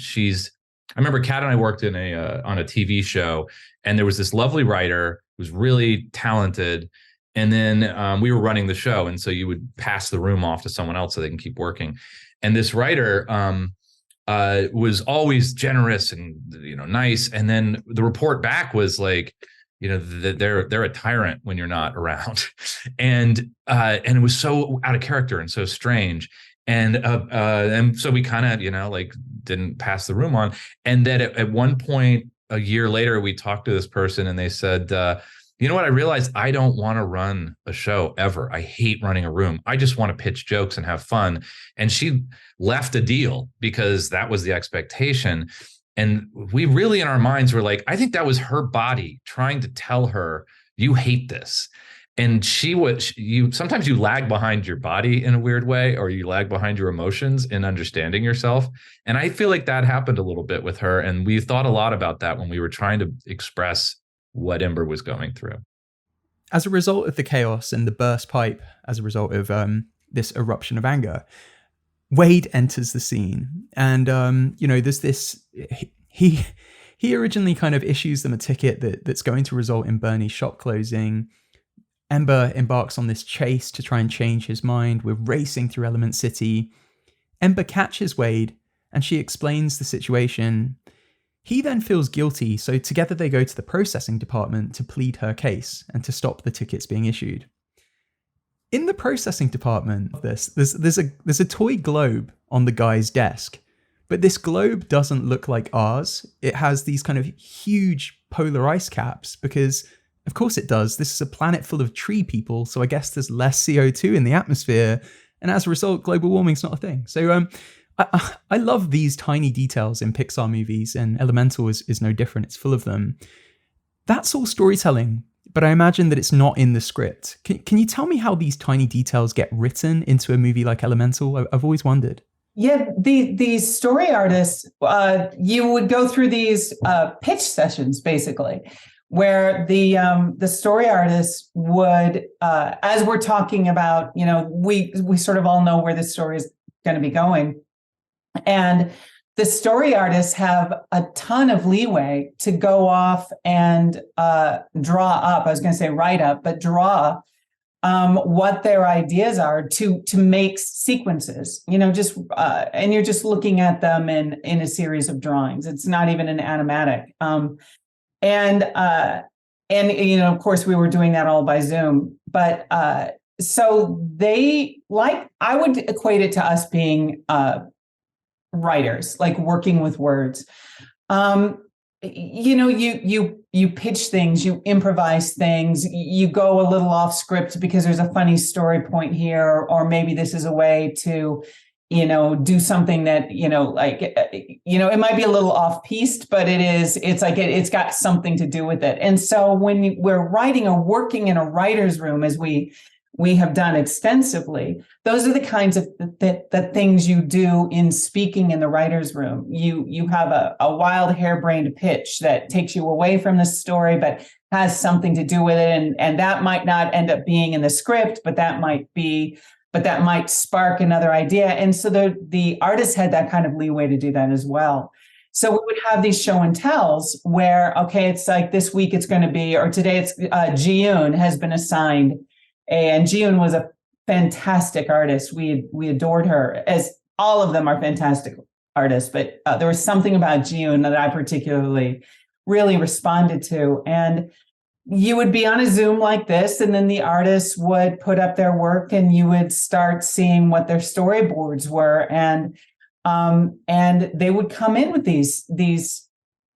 remember Kat and I worked in on a TV show, and there was this lovely writer who was really talented. And then we were running the show, and so you would pass the room off to someone else so they can keep working. And this writer was always generous and, you know, nice. And then the report back was like, you know, they're a tyrant when you're not around, and it was so out of character and so strange. And so we kind of, you know, like didn't pass the room on. And then at one point a year later, we talked to this person, and they said, you know what? I realized I don't want to run a show ever. I hate running a room. I just want to pitch jokes and have fun. And she left a deal because that was the expectation. And we really, in our minds, were like, I think that was her body trying to tell her, you hate this. And sometimes you lag behind your body in a weird way, or you lag behind your emotions in understanding yourself. And I feel like that happened a little bit with her. And we thought a lot about that when we were trying to express what Ember was going through. As a result of the chaos and the burst pipe, as a result of this eruption of anger, Wade enters the scene. And, you know, there's this, he originally kind of issues them a ticket that's going to result in Bernie's shop closing. Ember embarks on this chase to try and change his mind. We're racing through Element City. Ember catches Wade, and she explains the situation. He then feels guilty, so together they go to the processing department to plead her case and to stop the tickets being issued. In the processing department, there's a toy globe on the guy's desk, but this globe doesn't look like ours. It has these kind of huge polar ice caps because, of course it does. This is a planet full of tree people, so I guess there's less CO2 in the atmosphere, and as a result, global warming's not a thing. So I love these tiny details in Pixar movies, and Elemental is no different. It's full of them. That's all storytelling, but I imagine that it's not in the script. Can you tell me how these tiny details get written into a movie like Elemental? I've always wondered. Yeah, these story artists, you would go through these pitch sessions, basically, where the story artists would, as we're talking about, you know, we sort of all know where this story is going to be going. And the story artists have a ton of leeway to go off and draw up, I was going to say write up, but draw what their ideas are to make sequences, just and you're just looking at them in a series of drawings. It's not even an animatic. And of course we were doing that all by Zoom. But so I would equate it to us being writers, like working with words. You pitch things, you improvise things, you go a little off script because there's a funny story point here, or maybe this is a way to, do something that, it might be a little off piste, but it's got something to do with it. And so when we're writing or working in a writer's room, as we have done extensively, those are the kinds of the things you do in speaking in the writer's room. You have a wild, harebrained pitch that takes you away from the story, but has something to do with it. And that might not end up being in the script, but that might spark another idea. And so the artist had that kind of leeway to do that as well. So we would have these show and tells where, okay, it's like this week it's going to be, or today it's Ji-yoon has been assigned. And Ji-yoon was a fantastic artist. We adored her, as all of them are fantastic artists. But there was something about Ji-yoon that I particularly really responded to. And you would be on a Zoom like this, and then the artists would put up their work, and you would start seeing what their storyboards were, and they would come in with these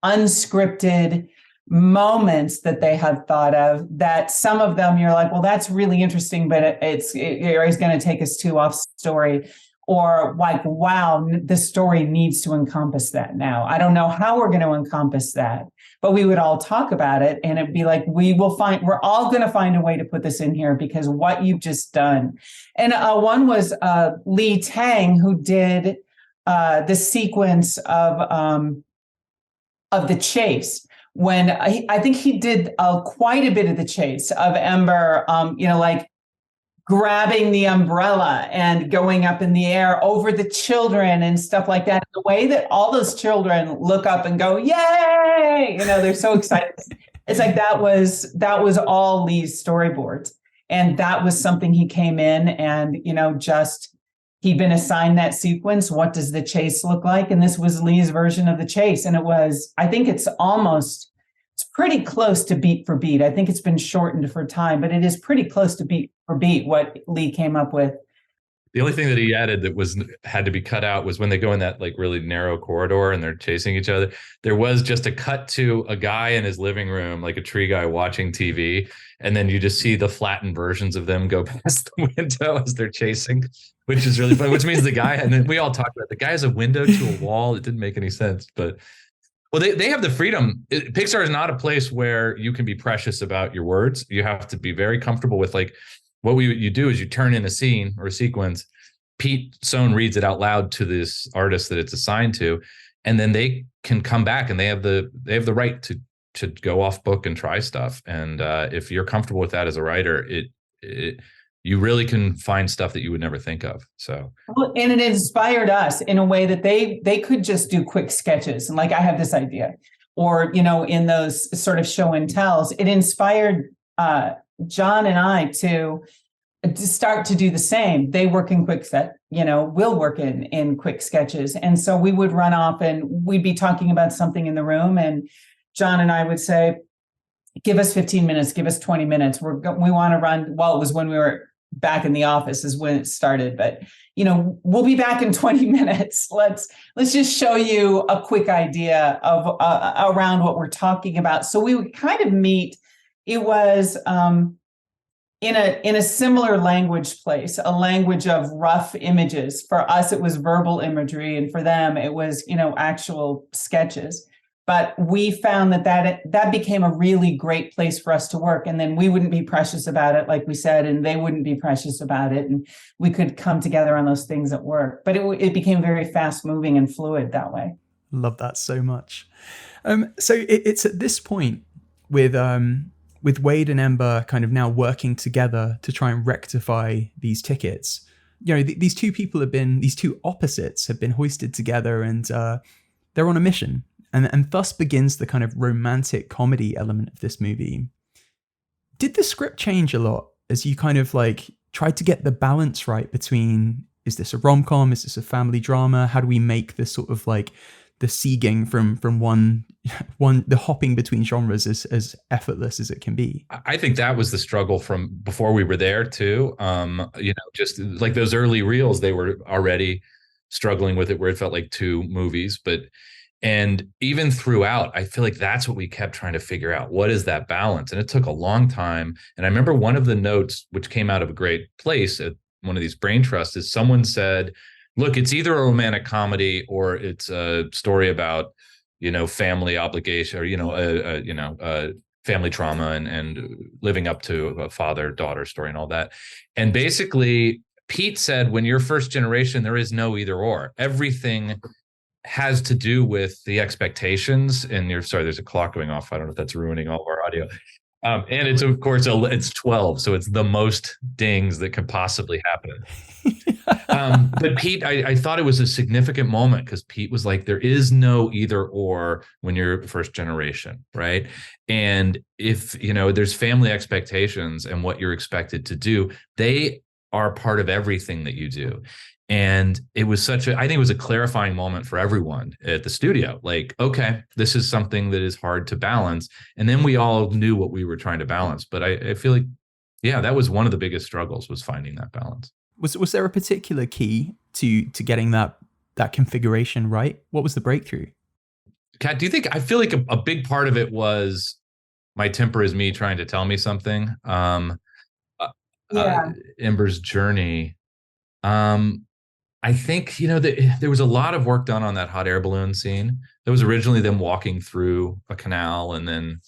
unscripted moments that they had thought of, that some of them you're like, well, that's really interesting, but it's going to take us too off story, or like, wow, the story needs to encompass that now. I don't know how we're going to encompass that, but we would all talk about it, and it'd be like, we're all going to find a way to put this in here because what you've just done. And one was Lee Tang, who did the sequence of the chase. When I think he did quite a bit of the chase of Ember, like grabbing the umbrella and going up in the air over the children and stuff like that. The way that all those children look up and go, yay! They're so excited. It's like that was all Lee's storyboards. And that was something he came in and, he'd been assigned that sequence. What does the chase look like? And this was Lee's version of the chase. And I think it's pretty close to beat for beat. I think it's been shortened for time, but it is pretty close to beat for beat what Lee came up with. The only thing that he added that had to be cut out was when they go in that like really narrow corridor and they're chasing each other. There was just a cut to a guy in his living room, like a tree guy watching TV. And then you just see the flattened versions of them go past the window as they're chasing, which is really funny, which means the guy, and then we all talked about the guy has a window to a wall. It didn't make any sense, but well, they have the freedom. Pixar is not a place where you can be precious about your words. You have to be very comfortable with like what you do is you turn in a scene or a sequence. Pete Sohn reads it out loud to this artist that it's assigned to, and then they can come back and they have the right to go off book and try stuff. And if you're comfortable with that as a writer, you really can find stuff that you would never think of. So, well, and it inspired us in a way that they could just do quick sketches. And like, I have this idea, or, in those sort of show and tells, it inspired John and I to start to do the same. They work in quick set, we'll work in quick sketches. And so we would run off and we'd be talking about something in the room. And John and I would say, give us 15 minutes, give us 20 minutes. We want to run. Well, it was when we were back in the office is when it started, but we'll be back in 20 minutes. Let's just show you a quick idea of around what we're talking about. So we would kind of meet. It was in a similar language place, a language of rough images. For us, it was verbal imagery, and for them, it was actual sketches. But we found that became a really great place for us to work. And then we wouldn't be precious about it, like we said, and they wouldn't be precious about it. And we could come together on those things at work. But it became very fast moving and fluid that way. Love that so much. So it's at this point with Wade and Ember kind of now working together to try and rectify these tickets. These two opposites have been hoisted together, and they're on a mission. And thus begins the kind of romantic comedy element of this movie. Did the script change a lot as you kind of like tried to get the balance right between, is this a rom-com? Is this a family drama? How do we make this sort of like the seeing from one the hopping between genres as effortless as it can be? I think that was the struggle from before we were there too. Just like those early reels, they were already struggling with it, where it felt like two movies. And even throughout, I feel like that's what we kept trying to figure out. What is that balance? And it took a long time. And I remember one of the notes, which came out of a great place at one of these brain trusts, is someone said, look, it's either a romantic comedy or it's a story about, family obligation, or, family trauma and living up to a father-daughter story and all that. And basically, Pete said, when you're first generation, there is no either or. Everything has to do with the expectations. And there's a clock going off. I don't know if that's ruining all of our audio. And it's, of course, it's 12. So it's the most dings that could possibly happen. But Pete, I thought it was a significant moment, because Pete was like, there is no either or when you're first generation, right? And if, there's family expectations and what you're expected to do, they are part of everything that you do. And it was I think it was a clarifying moment for everyone at the studio. Like, okay, this is something that is hard to balance. And then we all knew what we were trying to balance. But I feel like, yeah, that was one of the biggest struggles, was finding that balance. Was there a particular key to getting that configuration right? What was the breakthrough? Kat, do you think, I feel like a big part of it was my temper is me trying to tell me something. Ember's journey. I think, there was a lot of work done on that hot air balloon scene. That was originally them walking through a canal, and then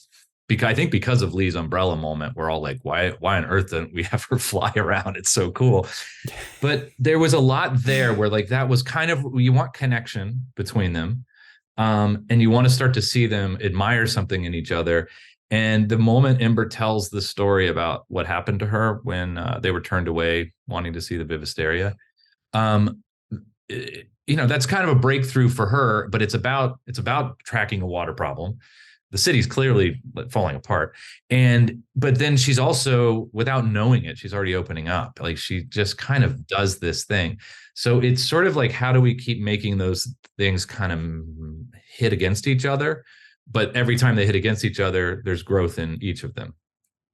because of Lee's umbrella moment, we're all like, why on earth didn't we have her fly around? It's so cool. But there was a lot there where, like, that was kind of, you want connection between them. And you want to start to see them admire something in each other. And the moment Ember tells the story about what happened to her when they were turned away wanting to see the Vivisteria, that's kind of a breakthrough for her. But it's about tracking a water problem. The city's clearly falling apart, but then she's also, without knowing it, she's already opening up. Like, she just kind of does this thing. So it's sort of like, how do we keep making those things kind of hit against each other? But every time they hit against each other, there's growth in each of them.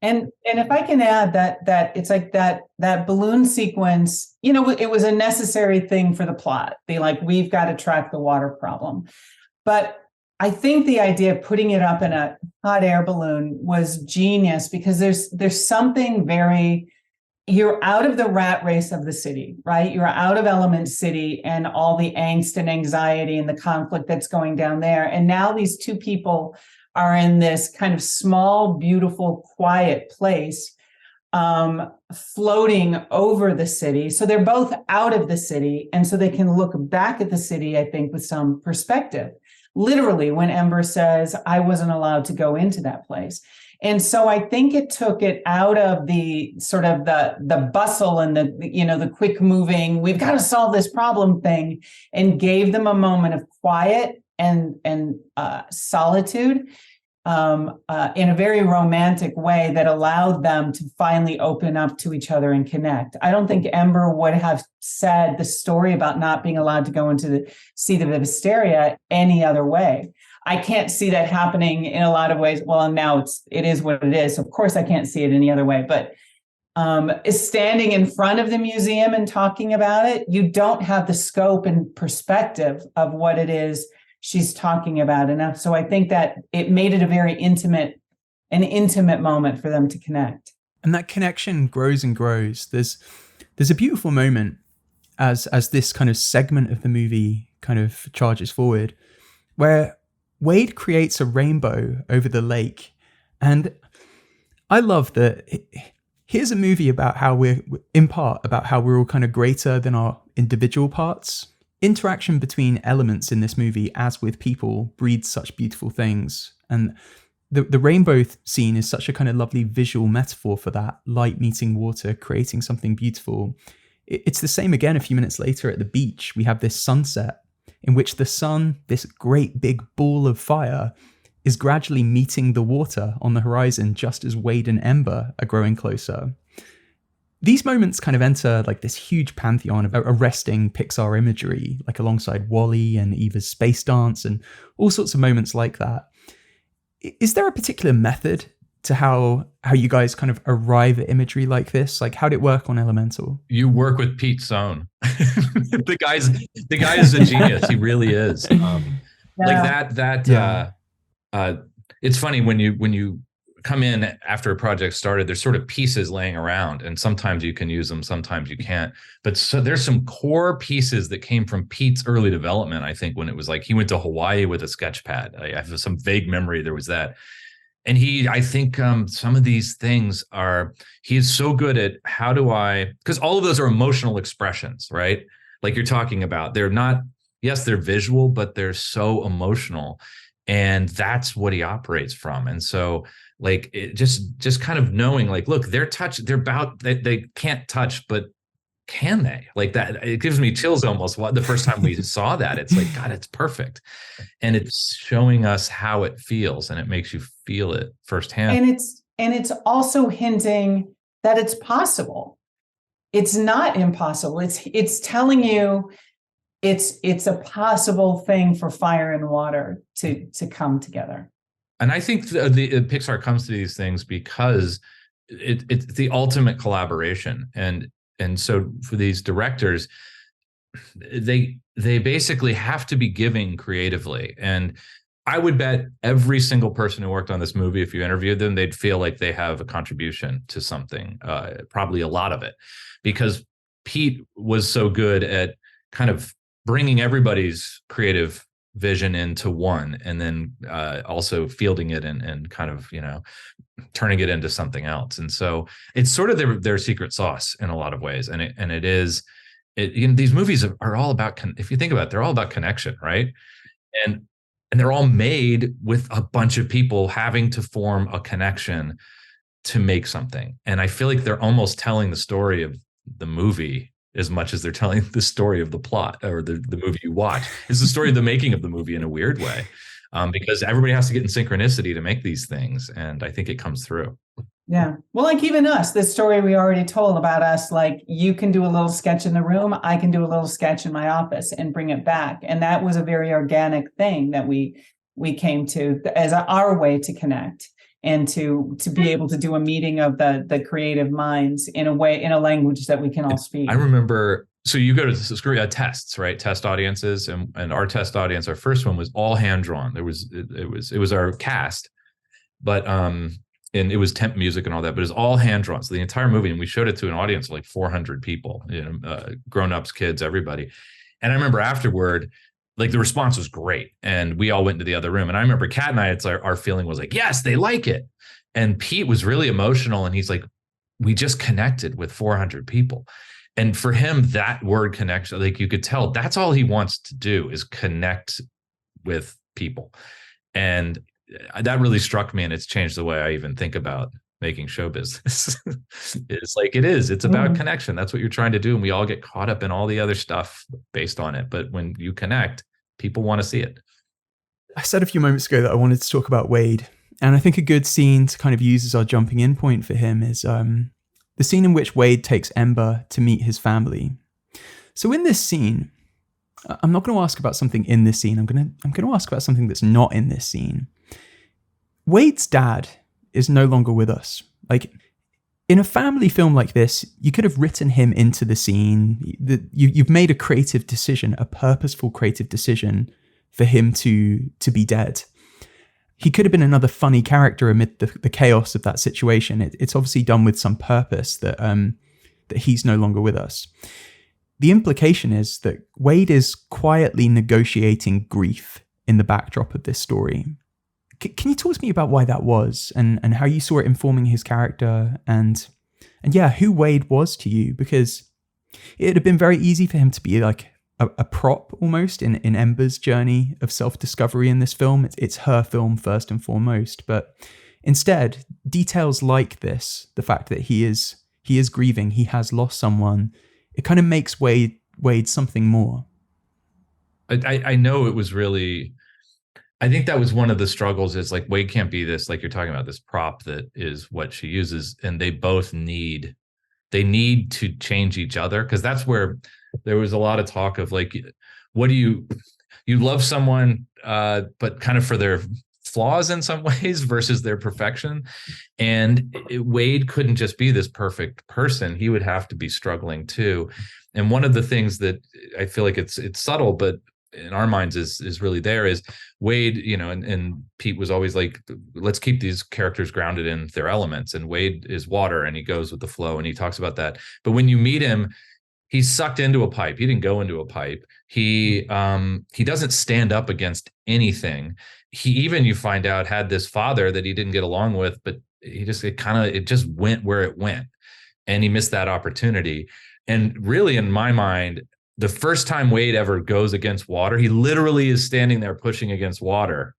And if I can add that it's like that balloon sequence, it was a necessary thing for the plot. We've got to track the water problem. But I think the idea of putting it up in a hot air balloon was genius, because there's something you're out of the rat race of the city, right? You're out of Element City and all the angst and anxiety and the conflict that's going down there. And now these two people are in this kind of small, beautiful, quiet place, floating over the city. So they're both out of the city. And so they can look back at the city, I think, with some perspective. Literally, when Ember says, I wasn't allowed to go into that place. And so I think it took it out of the sort of the bustle and the quick moving, we've got to solve this problem thing, and gave them a moment of quiet and solitude in a very romantic way that allowed them to finally open up to each other and connect. I don't think Ember would have said the story about not being allowed to go see the Vivisteria any other way. I can't see that happening in a lot of ways. Well, now it is what it is. Of course, I can't see it any other way. But standing in front of the museum and talking about it, you don't have the scope and perspective of what it is she's talking about enough. So I think that it made it a very intimate moment for them to connect. And that connection grows and grows. There's a beautiful moment as this kind of segment of the movie kind of charges forward, where Wade creates a rainbow over the lake. And I love that. Here's a movie about how we're all kind of greater than our individual parts. Interaction between elements in this movie, as with people, breeds such beautiful things. And the rainbow scene is such a kind of lovely visual metaphor for that. Light meeting water, creating something beautiful. It's the same again a few minutes later at the beach. We have this sunset in which the sun, this great big ball of fire, is gradually meeting the water on the horizon just as Wade and Ember are growing closer. These moments kind of enter like this huge pantheon of arresting Pixar imagery, like alongside WALL-E and Eva's space dance and all sorts of moments like that. Is there a particular method to how you guys kind of arrive at imagery like this? Like, how'd it work on Elemental? You work with Pete Sohn. the guy is a genius. He really is. Like that. It's funny when you come in after a project started, there's sort of pieces laying around, and sometimes you can use them, sometimes you can't. But so there's some core pieces that came from Pete's early development. I think when it was like he went to Hawaii with a sketch pad. I have some vague memory there was that. And I think some of these things he is so good at because all of those are emotional expressions, right? Like you're talking about, they're not, yes, they're visual, but they're so emotional. And that's what he operates from. And so like, it just kind of knowing like, look, they can't touch, but can they? Like that, it gives me chills almost. The first time we saw that, it's like, God, it's perfect. And it's showing us how it feels, and it makes you feel it firsthand. And it's also hinting that it's possible. It's not impossible. It's telling you it's a possible thing for fire and water to come together. And I think the Pixar comes to these things because it's the ultimate collaboration. And so for these directors, they basically have to be giving creatively. And I would bet every single person who worked on this movie, if you interviewed them, they'd feel like they have a contribution to something, probably a lot of it, because Pete was so good at kind of bringing everybody's creative vision into one, and then also fielding it and kind of, turning it into something else. And so it's sort of their secret sauce in a lot of ways. And these movies are all about, if you think about it, they're all about connection, right? And they're all made with a bunch of people having to form a connection to make something. And I feel like they're almost telling the story of the movie as much as they're telling the story of the plot or the movie you watch. It's the story of the making of the movie in a weird way. Because everybody has to get in synchronicity to make these things. And I think it comes through. Yeah. Well, like even us, the story we already told about us, like you can do a little sketch in the room, I can do a little sketch in my office and bring it back. And that was a very organic thing that we came to as our way to connect and to be able to do a meeting of the creative minds in a language that we can all speak. I remember, so you go to tests, right? Test audiences, and our test audience, our first one was all hand drawn. It was our cast, but and it was temp music and all that, but it was all hand drawn. So the entire movie, and we showed it to an audience of like 400 people, grown-ups, kids, everybody. And I remember afterward, like the response was great, and we all went into the other room. And I remember Kat and I, our feeling was like, yes, they like it. And Pete was really emotional, and he's like, we just connected with 400 people. And for him, that word connection, like you could tell, that's all he wants to do is connect with people. And that really struck me, and it's changed the way I even think about making show business. It's about connection. That's what you're trying to do. And we all get caught up in all the other stuff based on it. But when you connect, people want to see it. I said a few moments ago that I wanted to talk about Wade. And I think a good scene to kind of use as our jumping in point for him is the scene in which Wade takes Ember to meet his family. So in this scene, I'm not going to ask about something in this scene. I'm going to ask about something that's not in this scene. Wade's dad is no longer with us. Like, in a family film like this, you could have written him into the scene. You've made a creative decision, a purposeful creative decision for him to be dead. He could have been another funny character amid the chaos of that situation. It's obviously done with some purpose that he's no longer with us. The implication is that Wade is quietly negotiating grief in the backdrop of this story. Can you talk to me about why that was and how you saw it informing his character and who Wade was to you? Because it had been very easy for him to be like a prop almost in Ember's journey of self-discovery in this film. It's her film first and foremost, but instead, details like this, the fact that he is grieving, he has lost someone, it kind of makes Wade something more. I know it was really, I think that was one of the struggles is like Wade can't be this, like you're talking about, this prop that is what she uses. And they both need they need to change each other, because that's where there was a lot of talk of like, what do you love someone, but kind of for their flaws in some ways versus their perfection. And Wade couldn't just be this perfect person. He would have to be struggling too. And one of the things that I feel like it's subtle, but in our minds is really there, is Wade, and Pete was always like, let's keep these characters grounded in their elements. And Wade is water, and he goes with the flow, and he talks about that. But when you meet him, he's sucked into a pipe. He didn't go into a pipe. He doesn't stand up against anything. He even, you find out, had this father that he didn't get along with, but it just went where it went, and he missed that opportunity. And really, in my mind, the first time Wade ever goes against water, he literally is standing there pushing against water,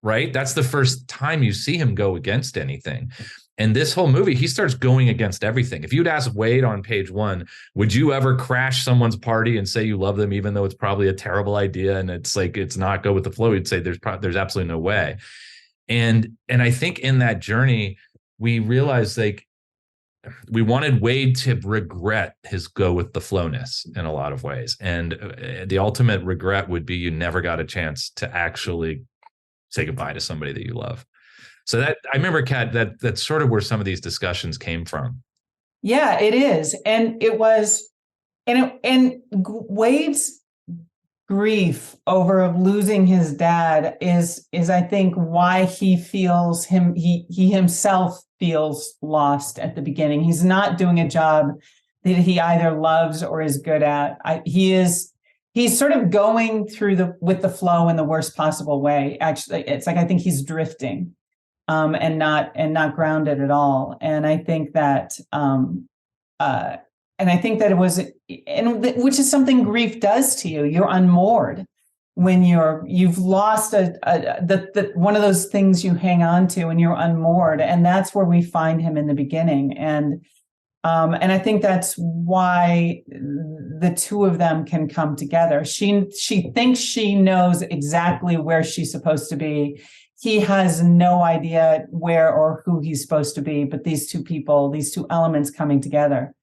right? That's the first time you see him go against anything. And this whole movie, he starts going against everything. If you'd ask Wade on page 1, would you ever crash someone's party and say you love them, even though it's probably a terrible idea and it's not go with the flow? He'd say there's absolutely no way. And I think in that journey, we realized like we wanted Wade to regret his go with the flowness in a lot of ways. And the ultimate regret would be you never got a chance to actually say goodbye to somebody that you love. So that, I remember, Kat, that's sort of where some of these discussions came from. Yeah, it is. And it was, and Wade's grief over losing his dad is I think why he himself feels lost at the beginning. He's not doing a job that he either loves or is good at. He's sort of going through with the flow in the worst possible way. Actually, it's like I think he's drifting. And not grounded at all. And I think that, it was, which is something grief does to you. You're unmoored when you've lost one of those things you hang on to, and you're unmoored. And that's where we find him in the beginning. And I think that's why the two of them can come together. She thinks she knows exactly where she's supposed to be. He has no idea where or who he's supposed to be, but these two people, these two elements coming together,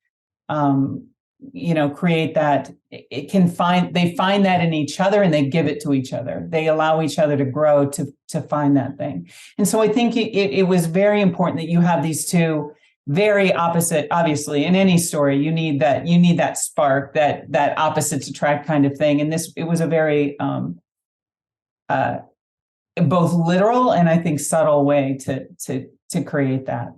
create that. They find that in each other, and they give it to each other. They allow each other to grow to find that thing. And so I think it was very important that you have these two very opposite. Obviously, in any story, you need that spark, that opposites attract kind of thing. And it was a very both literal and I think subtle way to create that.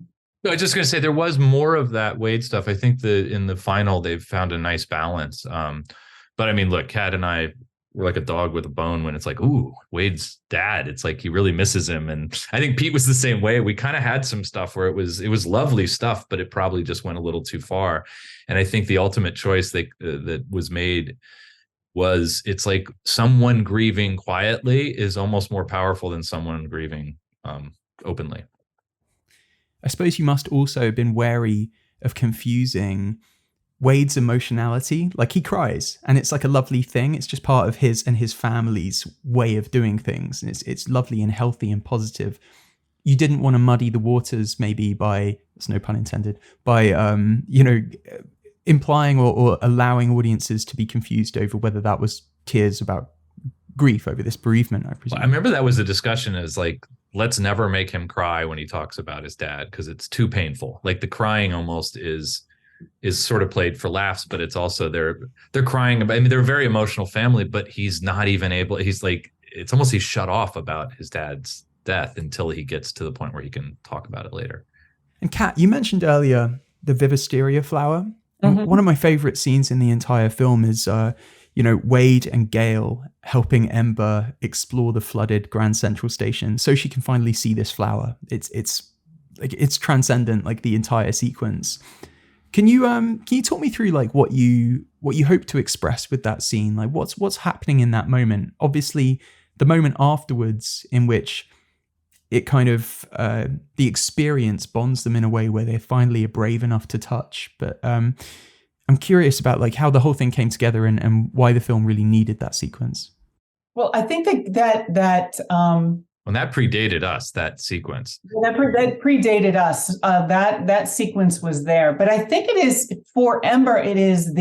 No, I was just going to say there was more of that Wade stuff. I think in the final they've found a nice balance. But I mean, look, Kat and I were like a dog with a bone when it's like, ooh, Wade's dad. It's like he really misses him, and I think Pete was the same way. We kind of had some stuff where it was lovely stuff, but it probably just went a little too far. And I think the ultimate choice that was made was, it's like someone grieving quietly is almost more powerful than someone grieving openly. I suppose you must also have been wary of confusing Wade's emotionality. Like, he cries, and it's like a lovely thing. It's just part of his and his family's way of doing things. And it's lovely and healthy and positive. You didn't want to muddy the waters, maybe by, there's no pun intended, by, implying or allowing audiences to be confused over whether that was tears about grief over this bereavement, I presume. Well, I remember that was a discussion, is like, let's never make him cry when he talks about his dad, because it's too painful. Like, the crying almost is sort of played for laughs, but it's also they're crying about, I mean, they're a very emotional family, but he's not even able, he's like, it's almost he's shut off about his dad's death until he gets to the point where he can talk about it later. And Kat, you mentioned earlier the Vivisteria flower. Mm-hmm. One of my favorite scenes in the entire film is, Wade and Gail helping Ember explore the flooded Grand Central Station so she can finally see this flower. It's transcendent, like the entire sequence. Can you talk me through like what you hope to express with that scene? Like what's happening in that moment? Obviously, the moment afterwards in which it kind of the experience bonds them in a way where they finally are brave enough to touch. But I'm curious about like how the whole thing came together and why the film really needed that sequence. Well, I think that And that predated us, that sequence. That predated us. That sequence was there, but I think it is for Ember. It is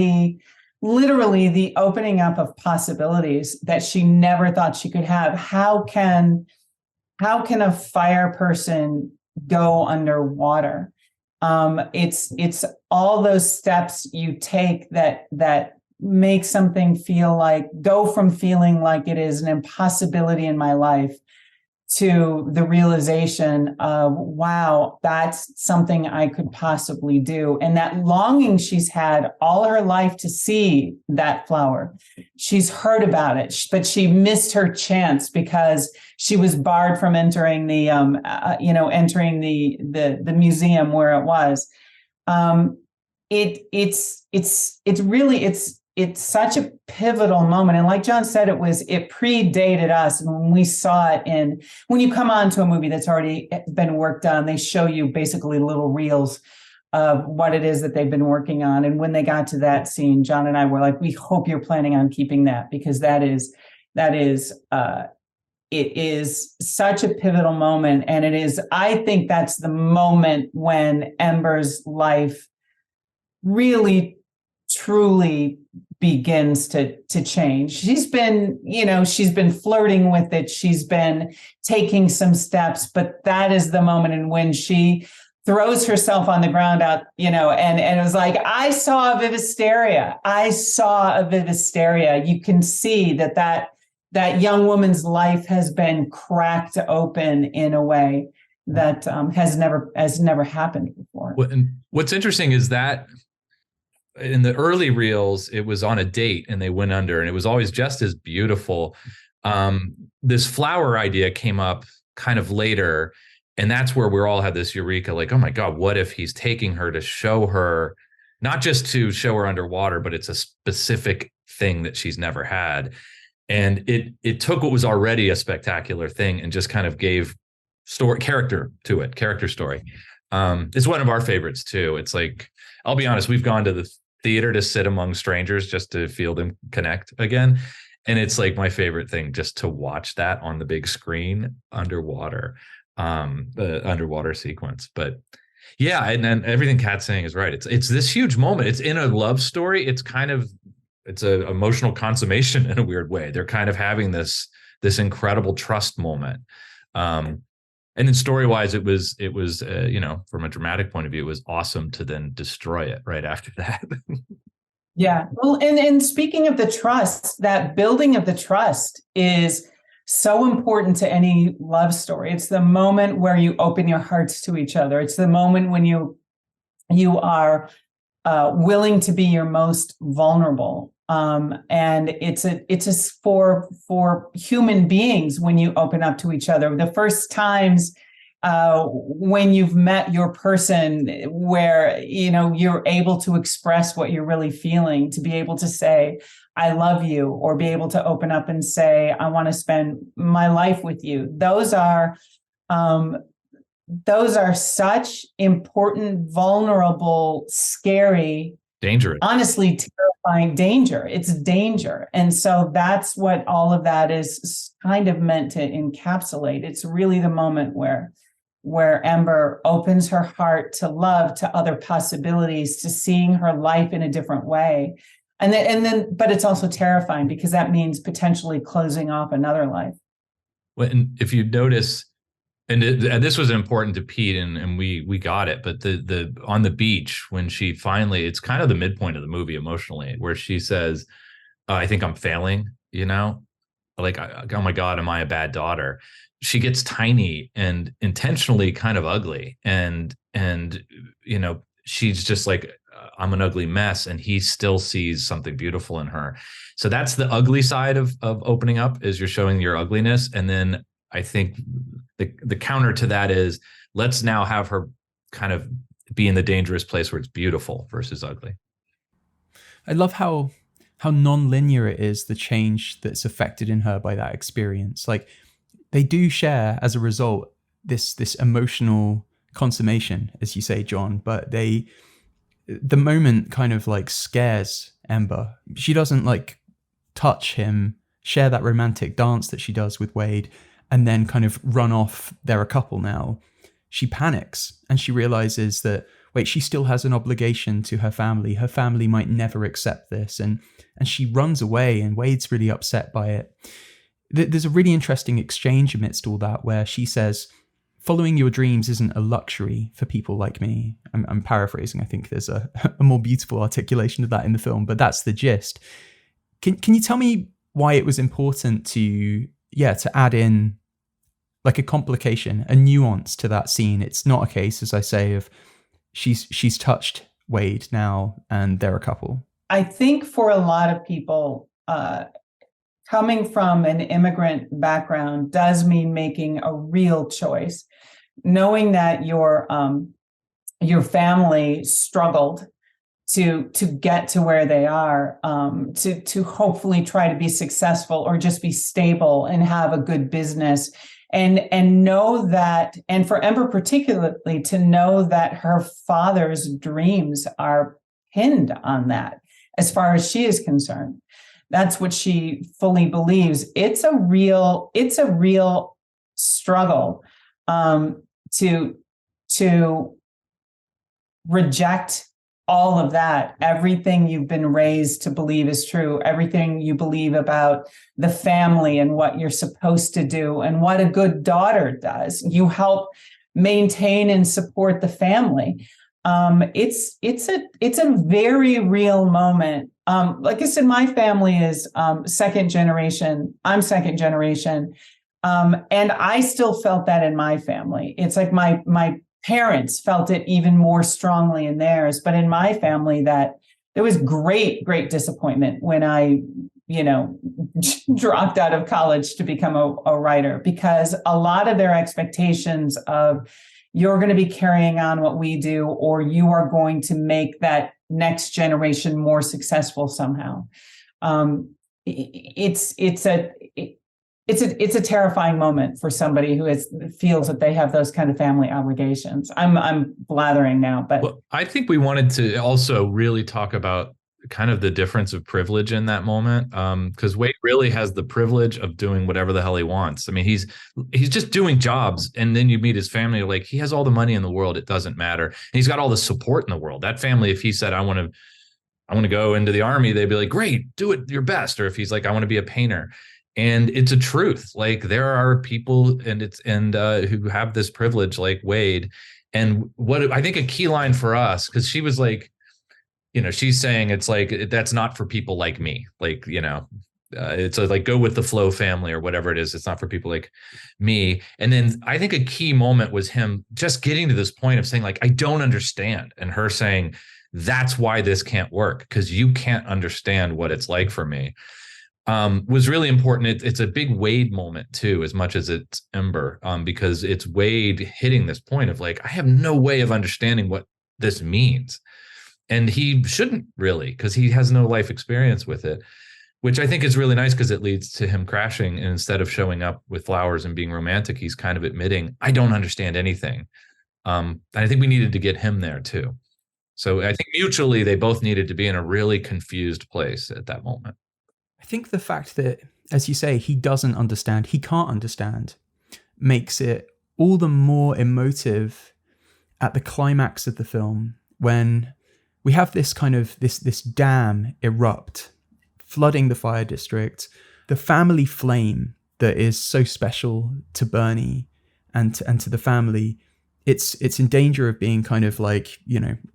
literally the opening up of possibilities that she never thought she could have. How can a fire person go underwater? It's all those steps you take that make something go from feeling like it is an impossibility in my life to the realization of, wow, that's something I could possibly do. And that longing she's had all her life to see that flower. She's heard about it, but she missed her chance because she was barred from entering entering the museum where it was. It's such a pivotal moment. And like John said, it predated us. And when we saw it when you come on to a movie that's already been worked on, they show you basically little reels of what it is that they've been working on. And when they got to that scene, John and I were like, we hope you're planning on keeping that, because it is such a pivotal moment. And I think that's the moment when Ember's life really, truly begins to change. She's been flirting with it. She's been taking some steps, but that is the moment in when she throws herself on the ground and it was like, I saw a Vivisteria. You can see that young woman's life has been cracked open in a way that has never happened before. What's interesting is that in the early reels, it was on a date and they went under, and it was always just as beautiful. This flower idea came up kind of later, and that's where we all had this eureka, like, oh my God, what if he's taking her to show her, not just to show her underwater, but it's a specific thing that she's never had. And it took what was already a spectacular thing and just kind of gave character to it, character story. It's one of our favorites too. It's like, I'll be honest, we've gone to the theater to sit among strangers just to feel them connect again. And it's like my favorite thing just to watch that on the big screen underwater, the underwater sequence. But yeah, and everything Kat's saying is right. It's this huge moment. It's in a love story. It's an emotional consummation in a weird way. They're kind of having this incredible trust moment. And then story-wise, it was from a dramatic point of view, it was awesome to then destroy it right after that. Yeah. Well, and speaking of the trust, that building of the trust is so important to any love story. It's the moment where you open your hearts to each other. It's the moment when you are willing to be your most vulnerable. And it's for human beings when you open up to each other. The first times when you've met your person where, you're able to express what you're really feeling, to be able to say, I love you, or be able to open up and say, I want to spend my life with you. Those are such important, vulnerable, scary, dangerous, honestly terrifying danger. It's danger. And so that's what all of that is kind of meant to encapsulate. It's really the moment where Ember opens her heart to love, to other possibilities, to seeing her life in a different way. And then, but it's also terrifying because that means potentially closing off another life. Well, and if you notice, and this was important to Pete, and we got it, but the on the beach when she finally, it's kind of the midpoint of the movie emotionally, where she says, I think I'm failing, like, oh my God, am I a bad daughter? She gets tiny and intentionally kind of ugly, and she's just like, I'm an ugly mess, and he still sees something beautiful in her. So that's the ugly side of opening up, is you're showing your ugliness. And then I think the counter to that is, let's now have her kind of be in the dangerous place where it's beautiful versus ugly. I love how non-linear it is, the change that's affected in her by that experience. Like, they do share as a result this emotional consummation, as you say, John, but the moment kind of like scares Ember. She doesn't like touch him, share that romantic dance that she does with Wade. and then kind of run off, they're a couple now, she panics and she realizes that, wait, she still has an obligation to her family. Her family might never accept this. And she runs away, and Wade's really upset by it. There's a really interesting exchange amidst all that where she says, following your dreams isn't a luxury for people like me. I'm paraphrasing. I think there's a more beautiful articulation of that in the film, but that's the gist. Can you tell me why it was important to add in like a complication, a nuance to that scene? It's not a case, as I say, of she's touched Wade now and they're a couple. I think for a lot of people, coming from an immigrant background does mean making a real choice, knowing that your family struggled to get to where they are, to hopefully try to be successful or just be stable and have a good business. And know that, and for Ember particularly, to know that her father's dreams are pinned on that, as far as she is concerned. That's what she fully believes. It's a real struggle to reject all of that, everything you've been raised to believe is true, everything you believe about the family and what you're supposed to do and what a good daughter does. You help maintain and support the family. It's a very real moment. Like I said, my family is second generation. I'm second generation. And I still felt that in my family. It's like my parents felt it even more strongly in theirs. But in my family, that there was great disappointment when I, dropped out of college to become a writer, because a lot of their expectations of you're going to be carrying on what we do, or you are going to make that next generation more successful somehow. It's a terrifying moment for somebody who feels that they have those kind of family obligations. I'm blathering now, but well, I think we wanted to also really talk about kind of the difference of privilege in that moment, because Wade really has the privilege of doing whatever the hell he wants. I mean, he's just doing jobs, and then you meet his family, like he has all the money in the world, it doesn't matter, and he's got all the support in the world. That family, if he said I want to go into the army, they'd be like, great, do it your best. Or if he's like, I want to be a painter. And it's a truth. Like there are people who have this privilege like Wade. And what I think a key line for us, because she was like, she's saying it's like, that's not for people like me. Like, it's like go with the flow family or whatever it is. It's not for people like me. And then I think a key moment was him just getting to this point of saying like, I don't understand. And her saying, that's why this can't work, because you can't understand what it's like for me. Was really important. It's a big Wade moment too, as much as it's Ember, because it's Wade hitting this point of like, I have no way of understanding what this means. And he shouldn't really, because he has no life experience with it, which I think is really nice because it leads to him crashing. And instead of showing up with flowers and being romantic, he's kind of admitting, I don't understand anything. And I think we needed to get him there too. So I think mutually, they both needed to be in a really confused place at that moment. I think the fact that, as you say, he can't understand, makes it all the more emotive at the climax of the film, when we have this kind of this dam erupt, flooding the fire district, the family flame that is so special to Bernie and to the family. It's in danger of being kind of like,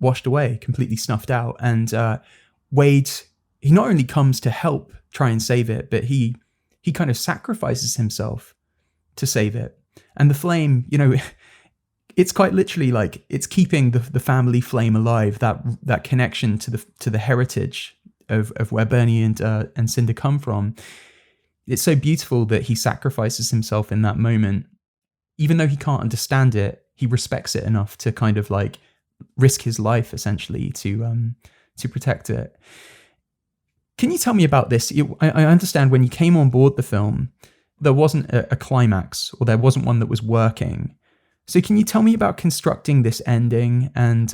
washed away, completely snuffed out. And Wade, he not only comes to help try and save it, but he kind of sacrifices himself to save it. And the flame, it's quite literally like it's keeping the family flame alive, that connection to the heritage of where Bernie and Cinder come from. It's so beautiful that he sacrifices himself in that moment. Even though he can't understand it, he respects it enough to kind of like risk his life essentially to protect it. Can you tell me about this? I understand when you came on board the film, there wasn't a climax, or there wasn't one that was working. So can you tell me about constructing this ending and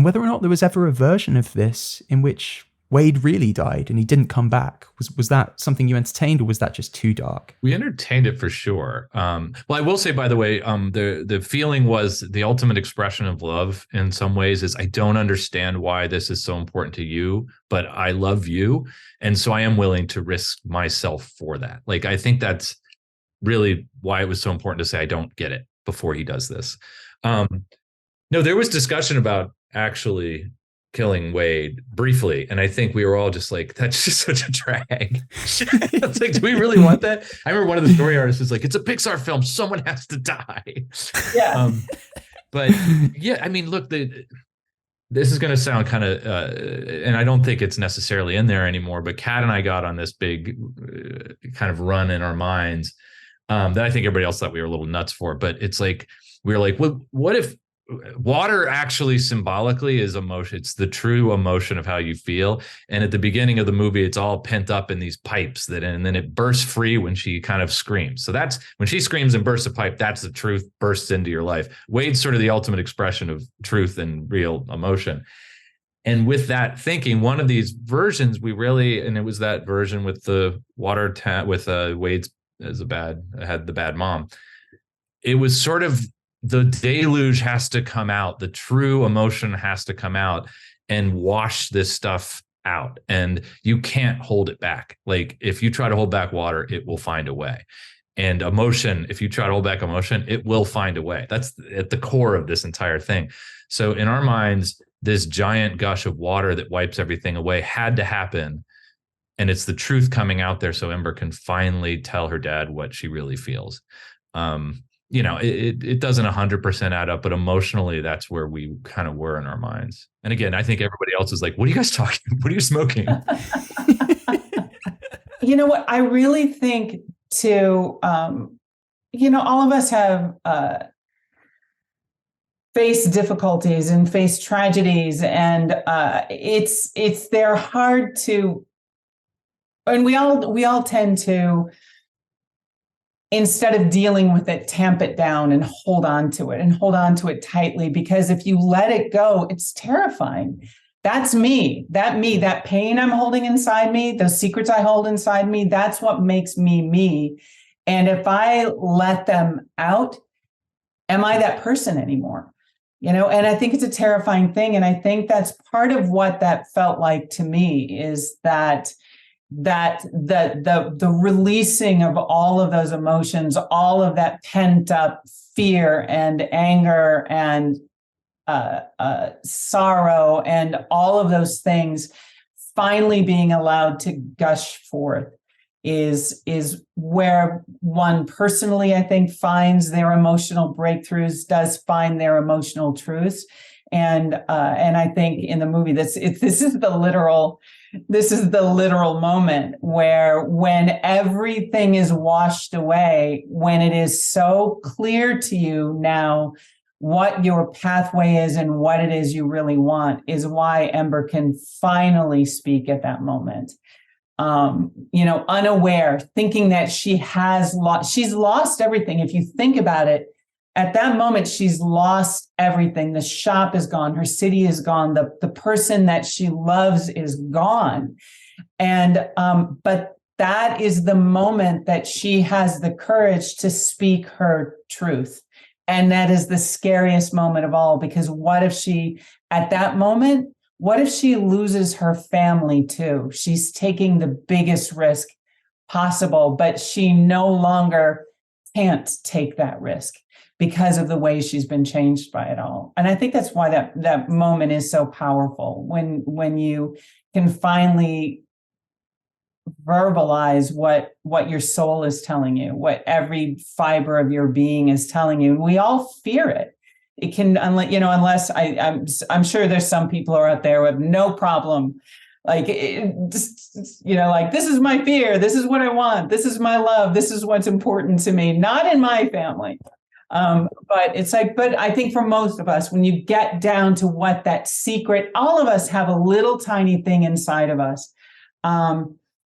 whether or not there was ever a version of this in which Wade really died and he didn't come back. Was that something you entertained, or was that just too dark? We entertained it for sure. Well, I will say, by the way, the feeling was the ultimate expression of love in some ways is, I don't understand why this is so important to you, but I love you. And so I am willing to risk myself for that. Like, I think that's really why it was so important to say, I don't get it before he does this. No, there was discussion about actually killing Wade briefly, and I think we were all just like, that's just such a drag. It's like, do we really want that? I remember one of the story artists was like, it's a Pixar film, someone has to die. Yeah. But yeah, I mean, look, this is going to sound kind of, and I don't think it's necessarily in there anymore, but Kat and I got on this big kind of run in our minds that I think everybody else thought we were a little nuts for. But it's like, we were like, well, what if water actually symbolically is emotion? It's the true emotion of how you feel. And at the beginning of the movie, it's all pent up in these pipes and then it bursts free when she kind of screams. So that's when she screams and bursts a pipe, that's the truth bursts into your life. Wade's sort of the ultimate expression of truth and real emotion. And with that thinking, one of these versions, and it was that version with the water with Wade's had the bad mom. It was sort of, the deluge has to come out. The true emotion has to come out and wash this stuff out. And you can't hold it back. Like, if you try to hold back water, it will find a way. And emotion, if you try to hold back emotion, it will find a way. That's at the core of this entire thing. So in our minds, this giant gush of water that wipes everything away had to happen. And it's the truth coming out there so Ember can finally tell her dad what she really feels. It doesn't 100% add up, but emotionally, that's where we kind of were in our minds. And again, I think everybody else is like, what are you guys talking? What are you smoking? You know what? I really think too, all of us have faced difficulties and faced tragedies, and they're hard to, and we all tend to, instead of dealing with it, tamp it down and hold on to it tightly, because if you let it go, it's terrifying. That's me, that pain I'm holding inside me, those secrets I hold inside me, that's what makes me. And if I let them out, am I that person anymore? And I think it's a terrifying thing. And I think that's part of what that felt like to me, is that the releasing of all of those emotions, all of that pent up fear and anger and sorrow and all of those things finally being allowed to gush forth is where one personally, I think, finds their emotional breakthroughs, does find their emotional truths. And I think in the movie, this is the literal moment where, when everything is washed away, when it is so clear to you now what your pathway is and what it is you really want, is why Ember can finally speak at that moment. Unaware, thinking that she's lost everything. If you think about it, at that moment, she's lost everything. The shop is gone. Her city is gone. The person that she loves is gone. And, but that is the moment that she has the courage to speak her truth. And that is the scariest moment of all, because what if she loses her family too? She's taking the biggest risk possible, but she no longer can't take that risk because of the way she's been changed by it all. And I think that's why that moment is so powerful, when you can finally verbalize what your soul is telling you, what every fiber of your being is telling you. And we all fear it. It can, unless I'm sure there's some people who are out there who have no problem, like, this is my fear. This is what I want. This is my love. This is what's important to me. Not in my family. But it's like, but I think for most of us, when you get down to what that secret, all of us have a little tiny thing inside of us.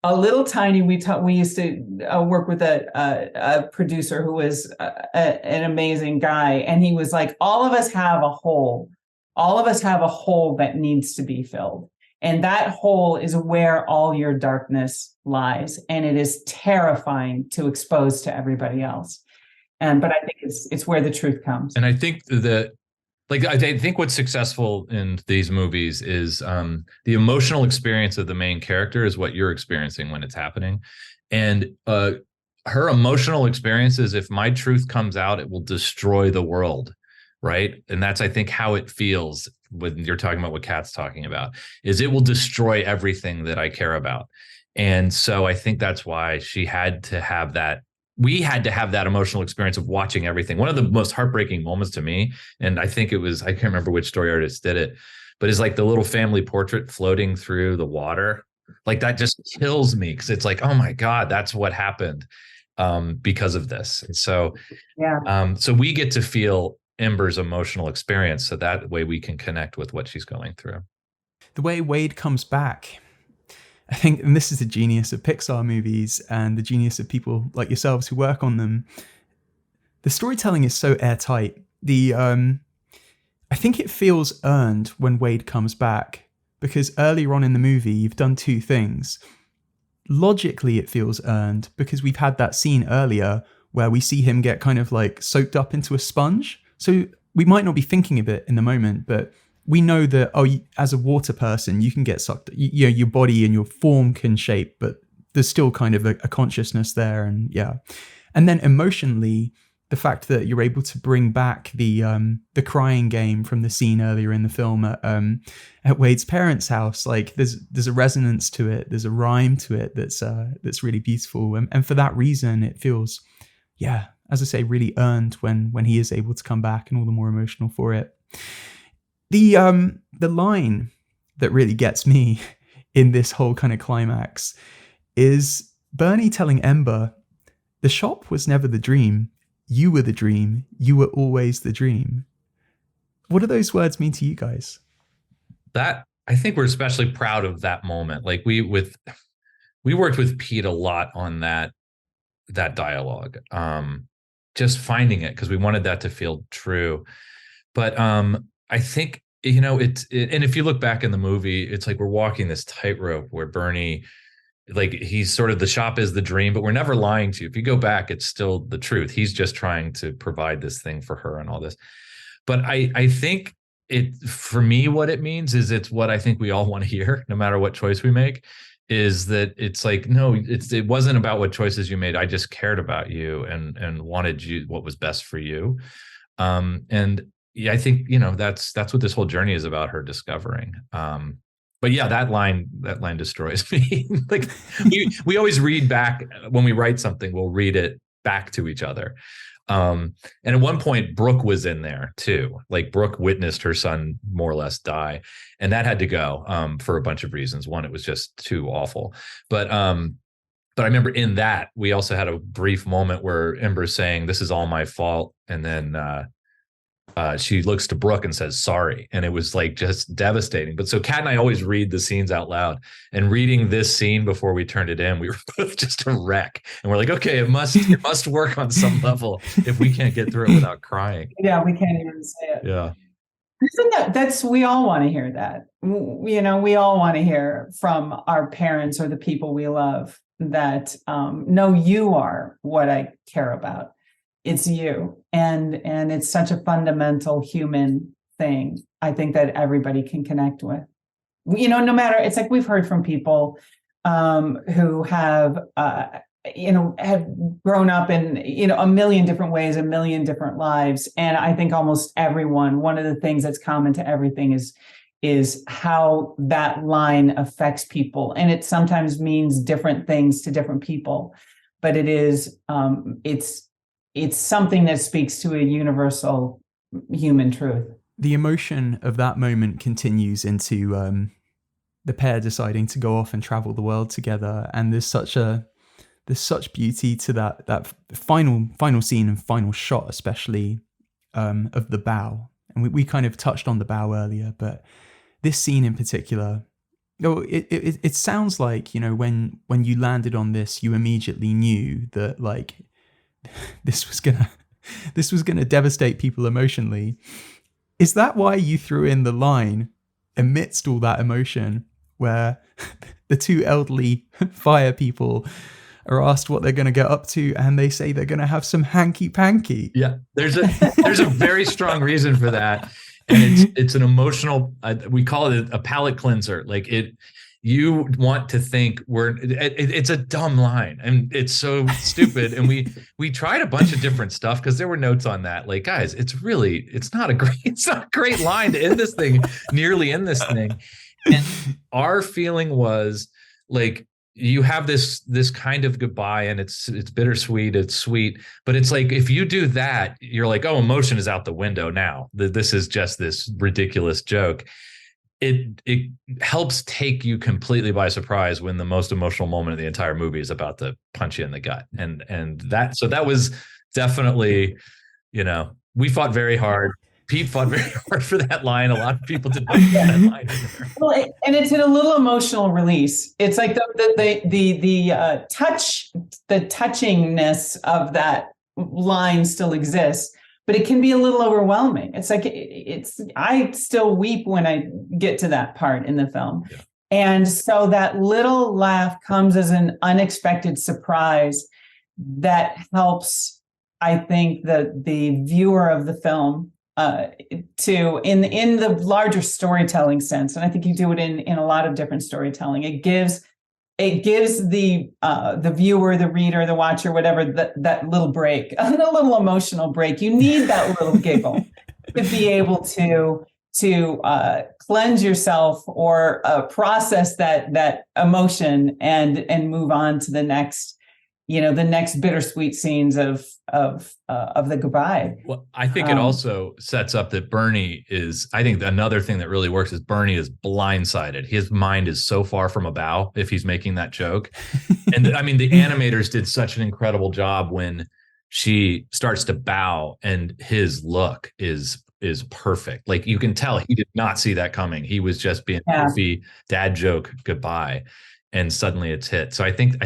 A little tiny, we used to work with a producer who was an amazing guy. And he was like, all of us have a hole. All of us have a hole that needs to be filled. And that hole is where all your darkness lies. And it is terrifying to expose to everybody else. But I think it's where the truth comes. And I think I think what's successful in these movies is the emotional experience of the main character is what you're experiencing when it's happening. And her emotional experience is, if my truth comes out, it will destroy the world. Right. And that's, I think, how it feels when you're talking about what Kat's talking about, is it will destroy everything that I care about. And so I think that's why she had to have that. We had to have that emotional experience of watching everything. One of the most heartbreaking moments to me, and I think it was, I can't remember which story artist did it, but it's like the little family portrait floating through the water. Like, that just kills me, because it's like, oh my God, that's what happened because of this. And so, so we get to feel Ember's emotional experience, so that way we can connect with what she's going through. The way Wade comes back, I think, and this is the genius of Pixar movies and the genius of people like yourselves who work on them, the storytelling is so airtight. I think it feels earned when Wade comes back, because earlier on in the movie, you've done two things. Logically, it feels earned because we've had that scene earlier where we see him get kind of like soaked up into a sponge. So we might not be thinking of it in the moment, but we know that, as a water person, you can get sucked, your body and your form can shape, but there's still kind of a consciousness there. And and then emotionally, the fact that you're able to bring back the crying game from the scene earlier in the film at Wade's parents' house, like there's a resonance to it, there's a rhyme to it that's really beautiful, and for that reason, it feels, as I say, really earned when he is able to come back, and all the more emotional for it. The line that really gets me in this whole kind of climax is Bernie telling Ember, "The shop was never the dream. You were the dream. You were always the dream." What do those words mean to you guys? That, I think we're especially proud of that moment. Like, we worked with Pete a lot on that dialogue. Just finding it, because we wanted that to feel true. But I think, and if you look back in the movie, it's like we're walking this tightrope where Bernie, like, he's sort of, the shop is the dream, but we're never lying to you. If you go back, it's still the truth. He's just trying to provide this thing for her and all this. But I think for me, what it means is, it's what I think we all want to hear, no matter what choice we make, is that it's like, no, it wasn't about what choices you made. I just cared about you and wanted you what was best for you. And I think, that's what this whole journey is about, her discovering. But that line destroys me. Like, we always read back when we write something, we'll read it back to each other. And at one point, Brooke was in there too. Like, Brooke witnessed her son more or less die, and that had to go for a bunch of reasons. One, it was just too awful. But I remember in that, we also had a brief moment where Ember's saying, "This is all my fault," and then she looks to Brooke and says, "Sorry." And it was like just devastating. But so Kat and I always read the scenes out loud, and reading this scene before we turned it in, we were both just a wreck. And we're like, okay, it must work on some level if we can't get through it without crying. Yeah, we can't even say it. Yeah. We all want to hear that. We all want to hear from our parents or the people we love that, no, you are what I care about. It's you. And it's such a fundamental human thing, I think, that everybody can connect with. No matter, it's like we've heard from people who have grown up in, a million different ways, a million different lives. And I think almost everyone, one of the things that's common to everything is how that line affects people. And it sometimes means different things to different people, but it's something that speaks to a universal human truth. The emotion of that moment continues into the pair deciding to go off and travel the world together, and there's such beauty to that final scene and final shot, especially of the bow. And we kind of touched on the bow earlier, but this scene in particular, it sounds like, when you landed on this, you immediately knew that, like, this was gonna devastate people emotionally. Is that why you threw in the line amidst all that emotion? where the two elderly fire people are asked what they're going to get up to, and they say they're going to have some hanky panky. Yeah, there's a very strong reason for that, and it's an emotional. We call it a palate cleanser. Like you want to think it's a dumb line, and it's so stupid. And we tried a bunch of different stuff because there were notes on that. Like, guys, it's not a great line to end this thing, nearly end this thing. And our feeling was like, you have this kind of goodbye, and it's bittersweet, it's sweet, but it's like, if you do that, you're like, oh, emotion is out the window now. This is just this ridiculous joke. It helps take you completely by surprise when the most emotional moment of the entire movie is about to punch you in the gut. And that was definitely, we fought very hard. Pete fought very hard for that line. A lot of people did not get that line either. Well, and it's in a little emotional release. It's like the touchingness of that line still exists, but it can be a little overwhelming. It's like I still weep when I get to that part in the film. Yeah. And so that little laugh comes as an unexpected surprise that helps, I think, the viewer of the film to in the larger storytelling sense. And I think you do it in a lot of different storytelling. It gives the viewer, the reader, the watcher, whatever, that little break, a little emotional break. You need that little giggle to be able to cleanse yourself or process that emotion and move on to the next bittersweet scenes of the goodbye. Well, I think it also sets up that Bernie is, I think another thing that really works is Bernie is blindsided. His mind is so far from a bow if he's making that joke. And I mean, the animators did such an incredible job when she starts to bow, and his look is perfect. Like, you can tell he did not see that coming. He was just being goofy dad joke goodbye, and suddenly it's hit. So I think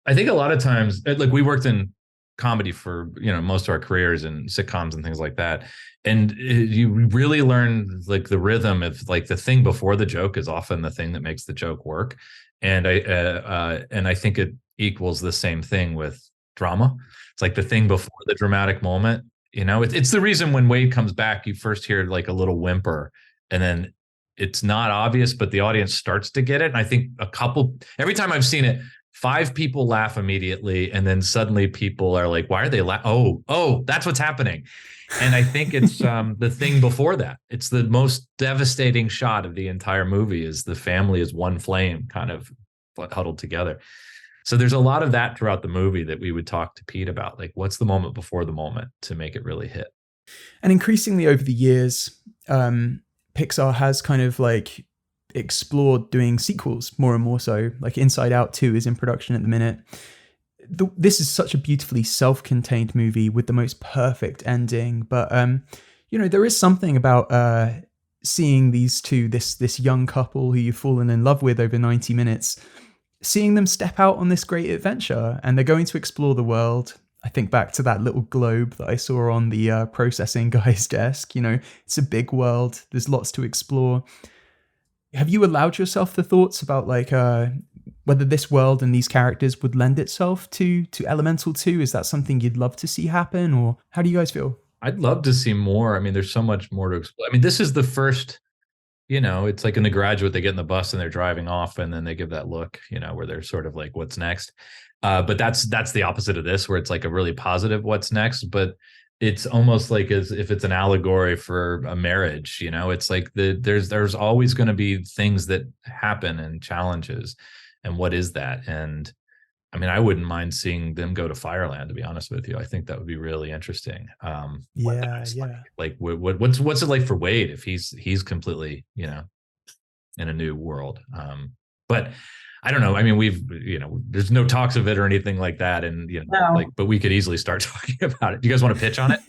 a lot of times, like, we worked in comedy for, most of our careers and sitcoms and things like that. And you really learn, like, the rhythm of, like, the thing before the joke is often the thing that makes the joke work. And I think it equals the same thing with drama. It's like the thing before the dramatic moment, it's the reason when Wade comes back, you first hear like a little whimper, and then it's not obvious, but the audience starts to get it. And I think every time I've seen it, 5 people laugh immediately, and then suddenly people are like, why are they laughing? Oh, that's what's happening. And I think it's the thing before that. It's the most devastating shot of the entire movie, is the family is one flame kind of huddled together. So there's a lot of that throughout the movie that we would talk to Pete about, like, what's the moment before the moment to make it really hit. And increasingly over the years, Pixar has kind of like explored doing sequels more and more so. Like Inside Out 2 is in production at the minute. This is such a beautifully self-contained movie with the most perfect ending, but there is something about seeing these two, this young couple who you've fallen in love with over 90 minutes, seeing them step out on this great adventure, and they're going to explore the world. I think back to that little globe that I saw on the processing guy's desk. It's a big world. There's lots to explore. Have you allowed yourself the thoughts about like whether this world and these characters would lend itself to Elemental 2? Is that something you'd love to see happen, or how do you guys feel? I'd love to see more. I mean, there's so much more to explore. I mean, this is the first, it's like in The Graduate, they get in the bus and they're driving off, and then they give that look, where they're sort of like, what's next? But that's the opposite of this, where it's like a really positive what's next, but it's almost like as if it's an allegory for a marriage. It's like there's always going to be things that happen and challenges, and what is that? And I mean, I wouldn't mind seeing them go to Fireland, to be honest with you. I think that would be really interesting. Yeah. Like what's it like for Wade if he's completely, in a new world? But I don't know. I mean, there's no talks of it or anything like that. And, but we could easily start talking about it. Do you guys want to pitch on it?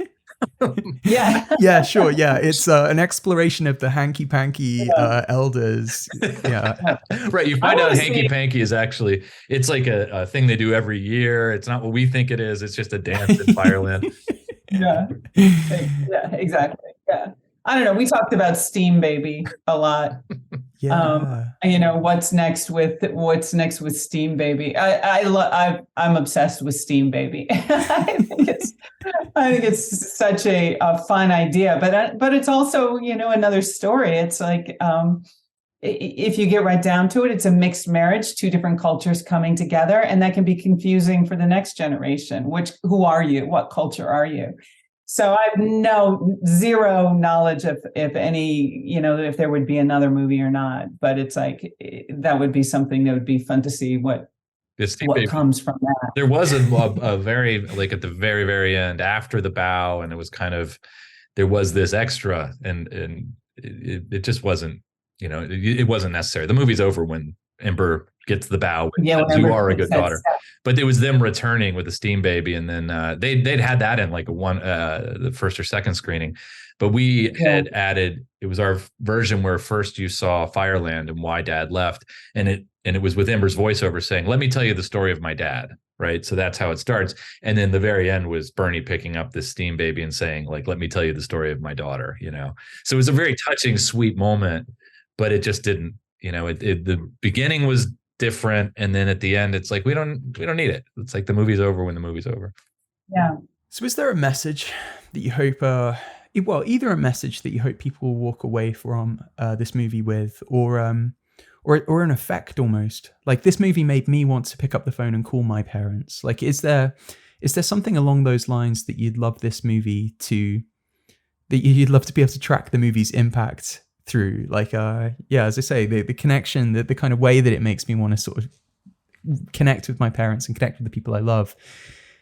Yeah, sure. Yeah. It's an exploration of the hanky panky elders. Yeah. Right. You find out hanky panky is actually, it's like a thing they do every year. It's not what we think it is. It's just a dance in Fireland. Yeah, exactly. Yeah. I don't know. We talked about Steam Baby a lot. What's next with Steam Baby? I'm obsessed with Steam Baby. I think it's such a fun idea, but it's also, another story. It's like, if you get right down to it, it's a mixed marriage, two different cultures coming together, and that can be confusing for the next generation. Who are you? What culture are you? So I have zero knowledge of if any, if there would be another movie or not. But it's like that would be something that would be fun to see what comes from that. There was a very, like, at the very, very end, after the bow, and it was kind of, there was this extra, and it just wasn't, it wasn't necessary. The movie's over when Ember gets the bow and says, "You are a good daughter." But it was them returning with the Steam Baby, and then they'd had that in like the first or second screening. But we had added, it was our version where first you saw Fireland and why Dad left, and it was with Ember's voiceover saying, "Let me tell you the story of my dad." Right. So that's how it starts. And then the very end was Bernie picking up this Steam Baby and saying, like, "Let me tell you the story of my daughter," So it was a very touching, sweet moment, but it just didn't, the beginning was different. And then at the end, it's like, we don't need it. It's like the movie's over when the movie's over. Yeah. So is there a message that you hope, either a message that you hope people will walk away from this movie with, or an effect almost? Like, this movie made me want to pick up the phone and call my parents. Like, is there something along those lines that you'd love this movie that you'd love to be able to track the movie's impact through? Like, as I say, the connection, the kind of way that it makes me want to sort of connect with my parents and connect with the people I love.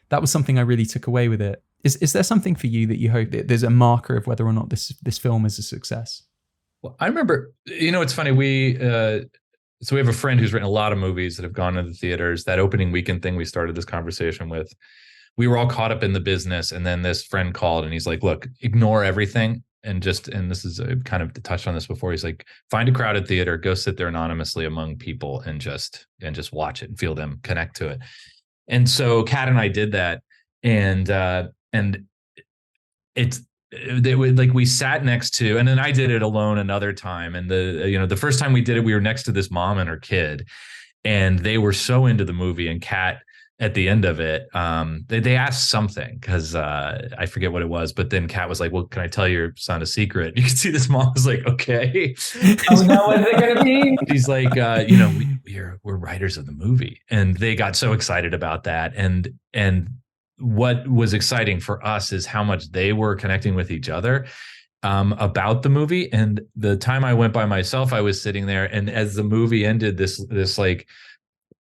That was something I really took away with it. Is there something for you that you hope that there's a marker of whether or not this film is a success? Well, I remember, it's funny. So we have a friend who's written a lot of movies that have gone to the theaters. That opening weekend thing we started this conversation with, we were all caught up in the business. And then this friend called and he's like, "Look, ignore everything. And this is kind of touched on this before. He's like, find a crowded theater, go sit there anonymously among people and just watch it and feel them connect to it." And so Kat and I did that. And they would, like, we sat next to, and then I did it alone another time. And the first time we did it, we were next to this mom and her kid, and they were so into the movie. And Kat, at the end of it, they asked something, because I forget what it was, but then Kat was like, "Well, can I tell your son a secret?" You can see this mom was like, "Okay." Oh no, what is it gonna be? She's like, we're writers of the movie. And they got so excited about that. And what was exciting for us is how much they were connecting with each other about the movie. And the time I went by myself, I was sitting there, and as the movie ended, this like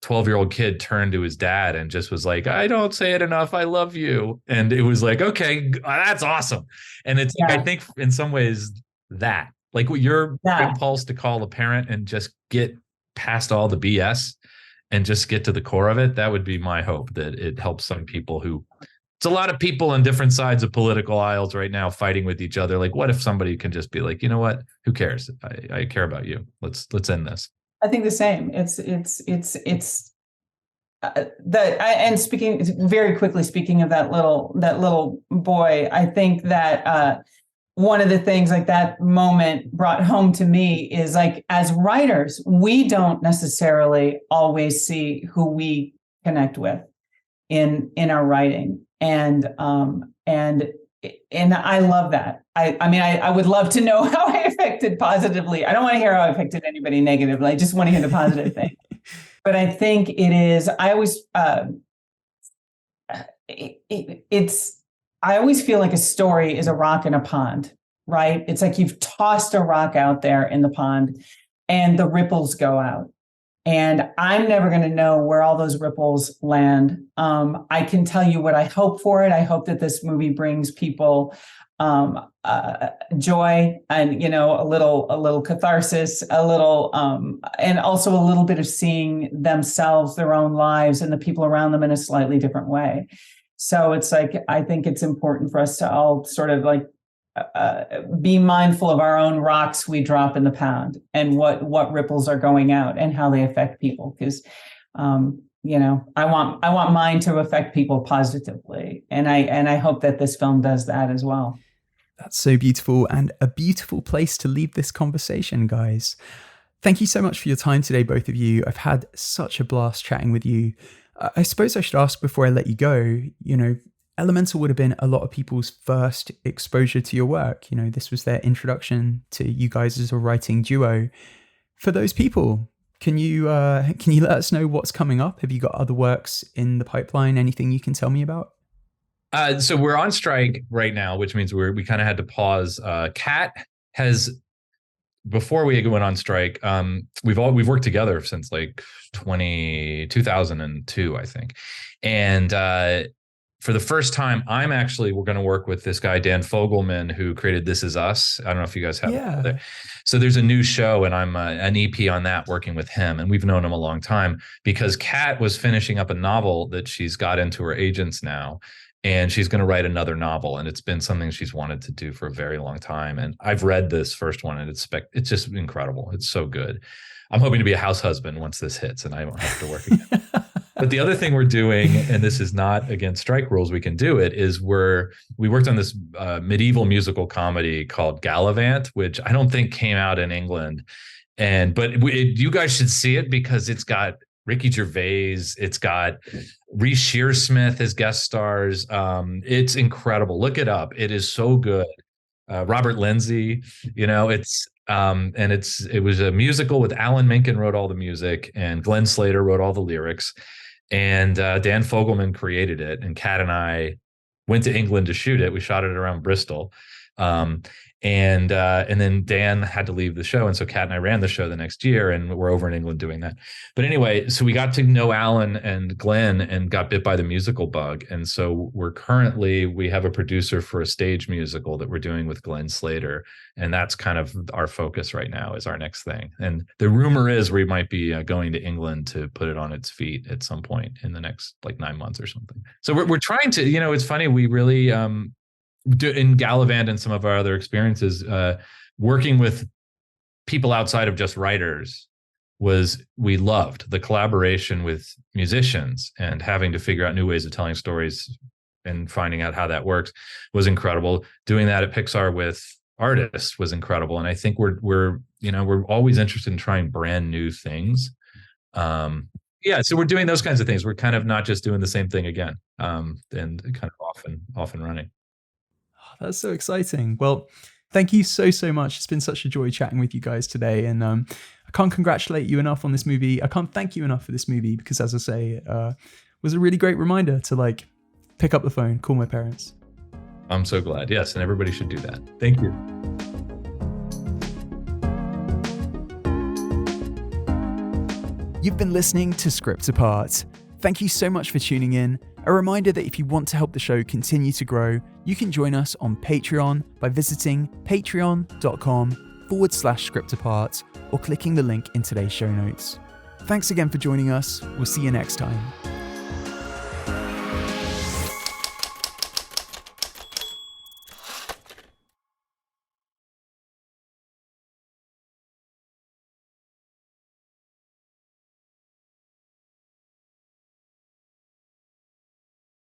12-year-old kid turned to his dad and just was like, "I don't say it enough, I love you." And it was like, okay, that's awesome. And it's I think in some ways that, like, your impulse to call a parent and just get past all the BS and just get to the core of it, that would be my hope, that it helps some people it's a lot of people on different sides of political aisles right now fighting with each other. Like, what if somebody can just be like, "You know what? Who cares? I care about you. Let's end this." I think the same. And speaking very quickly, speaking of that little boy, I think that one of the things, like, that moment brought home to me is, like, as writers, we don't necessarily always see who we connect with in our writing, and I love that. I would love to know how I affected positively. I don't want to hear how I affected anybody negatively. I just want to hear the positive thing. But I think it is. I always feel like a story is a rock in a pond, right? It's like you've tossed a rock out there in the pond, and the ripples go out. And I'm never going to know where all those ripples land. I can tell you what I hope for it. I hope that this movie brings people joy, and a little catharsis, and also a little bit of seeing themselves, their own lives, and the people around them in a slightly different way. So it's like, I think it's important for us to all sort of like be mindful of our own rocks we drop in the pond, and what ripples are going out and how they affect people. Because I want mine to affect people positively, and I hope that this film does that as well. That's so beautiful, and a beautiful place to leave this conversation, guys. Thank you so much for your time today, both of you. I've had such a blast chatting with you. I suppose I should ask before I let you go, Elemental would have been a lot of people's first exposure to your work. This was their introduction to you guys as a writing duo. For those people, can you let us know what's coming up? Have you got other works in the pipeline? Anything you can tell me about? So we're on strike right now, which means we kind of had to pause. Kat has, before we went on strike, we've worked together since like 2002, I think. And for the first time, we're going to work with this guy, Dan Fogelman, who created This Is Us. I don't know if you guys have it there. So there's a new show, and I'm an EP on that, working with him. And we've known him a long time because Kat was finishing up a novel that she's got into her agents now. And she's going to write another novel. And it's been something she's wanted to do for a very long time. And I've read this first one, and it's just incredible. It's so good. I'm hoping to be a house husband once this hits and I don't have to work again. But the other thing we're doing, and this is not against strike rules, we can do it, is we worked on this medieval musical comedy called Gallivant, which I don't think came out in England. But you guys should see it because it's got Ricky Gervais, it's got Reese Shearsmith as guest stars. It's incredible. Look it up. It is so good. Robert Lindsay, it was a musical with Alan Menken wrote all the music, and Glenn Slater wrote all the lyrics. And Dan Fogelman created it, and Kat and I went to England to shoot it. We shot it around Bristol, and then Dan had to leave the show, and so Kat and I ran the show the next year, and we're over in England doing that. But anyway, so we got to know Alan and Glenn and got bit by the musical bug, and so we have a producer for a stage musical that we're doing with Glenn Slater, and that's kind of our focus right now, is our next thing. And the rumor is we might be going to England to put it on its feet at some point in the next 9 months or something. So we're trying to, it's funny, we really in Gallivant and some of our other experiences, working with people outside of just writers, we loved the collaboration with musicians, and having to figure out new ways of telling stories and finding out how that works was incredible. Doing that at Pixar with artists was incredible. And I think we're always interested in trying brand new things. So we're doing those kinds of things. We're kind of not just doing the same thing again, and kind of off and running. That's so exciting. Well, thank you so much. It's been such a joy chatting with you guys today. And I can't congratulate you enough on this movie. I can't thank you enough for this movie because, as I say, it was a really great reminder to pick up the phone, call my parents. I'm so glad. Yes, and everybody should do that. Thank you. You've been listening to Script Apart. Thank you so much for tuning in. A reminder that if you want to help the show continue to grow, you can join us on Patreon by visiting patreon.com/scriptapart or clicking the link in today's show notes. Thanks again for joining us. We'll see you next time.